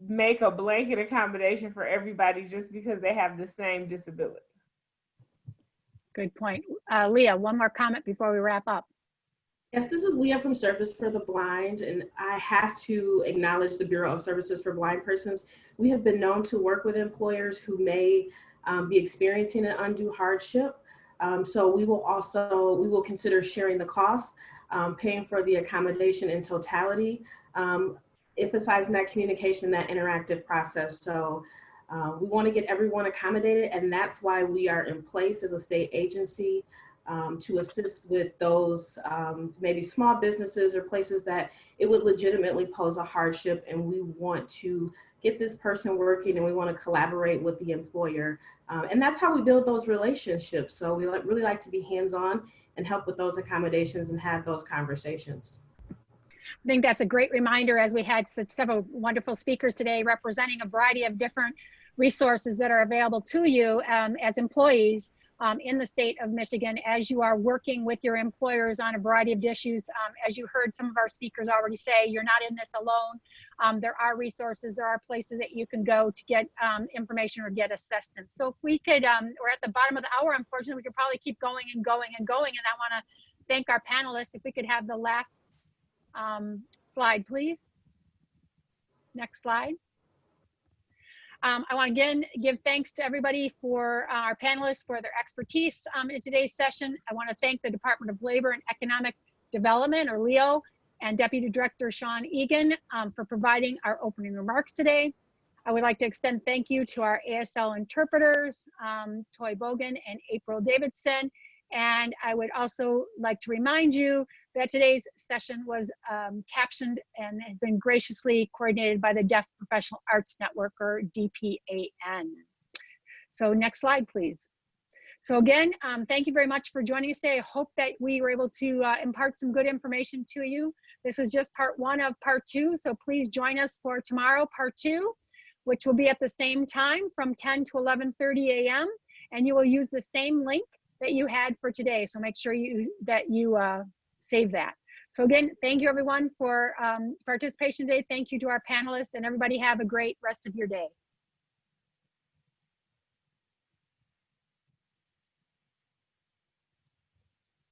make a blanket accommodation for everybody just because they have the same disability. Good point. Leah, one more comment before we wrap up. Yes, this is Leah from Service for the Blind, and I have to acknowledge the Bureau of Services for Blind Persons. We have been known to work with employers who may be experiencing an undue hardship. So we will consider sharing the cost, paying for the accommodation in totality, emphasizing that communication, that interactive process. So we want to get everyone accommodated, and that's why we are in place as a state agency to assist with those maybe small businesses or places that it would legitimately pose a hardship, and we want to get this person working, and we want to collaborate with the employer. And that's how we build those relationships. So we really like to be hands-on and help with those accommodations and have those conversations. I think that's a great reminder, as we had several wonderful speakers today representing a variety of different resources that are available to you as employees. in the state of Michigan as you are working with your employers on a variety of issues. As you heard some of our speakers already say, you're not in this alone. There are resources, there are places that you can go to get information or get assistance. So if we could, we're at the bottom of the hour, unfortunately, we could probably keep going and going and going. And I want to thank our panelists. If we could have the last slide, please. Next slide. I want to again give thanks to everybody for our panelists for their expertise in today's session. I want to thank the Department of Labor and Economic Development, or LEO, and Deputy Director Sean Egan for providing our opening remarks today. I would like to extend thank you to our ASL interpreters, Toy Bogan and April Davidson. And I would also like to remind you that today's session was captioned and has been graciously coordinated by the Deaf Professional Arts Network, or DPAN. So next slide, please. So again, thank you very much for joining us today. I hope that we were able to impart some good information to you. This is just part one of part two, so please join us for tomorrow, part two, which will be at the same time from 10 to 11:30 a.m. And you will use the same link that you had for today. So make sure that you save that. So again, thank you everyone for participation today. Thank you to our panelists, and everybody have a great rest of your day.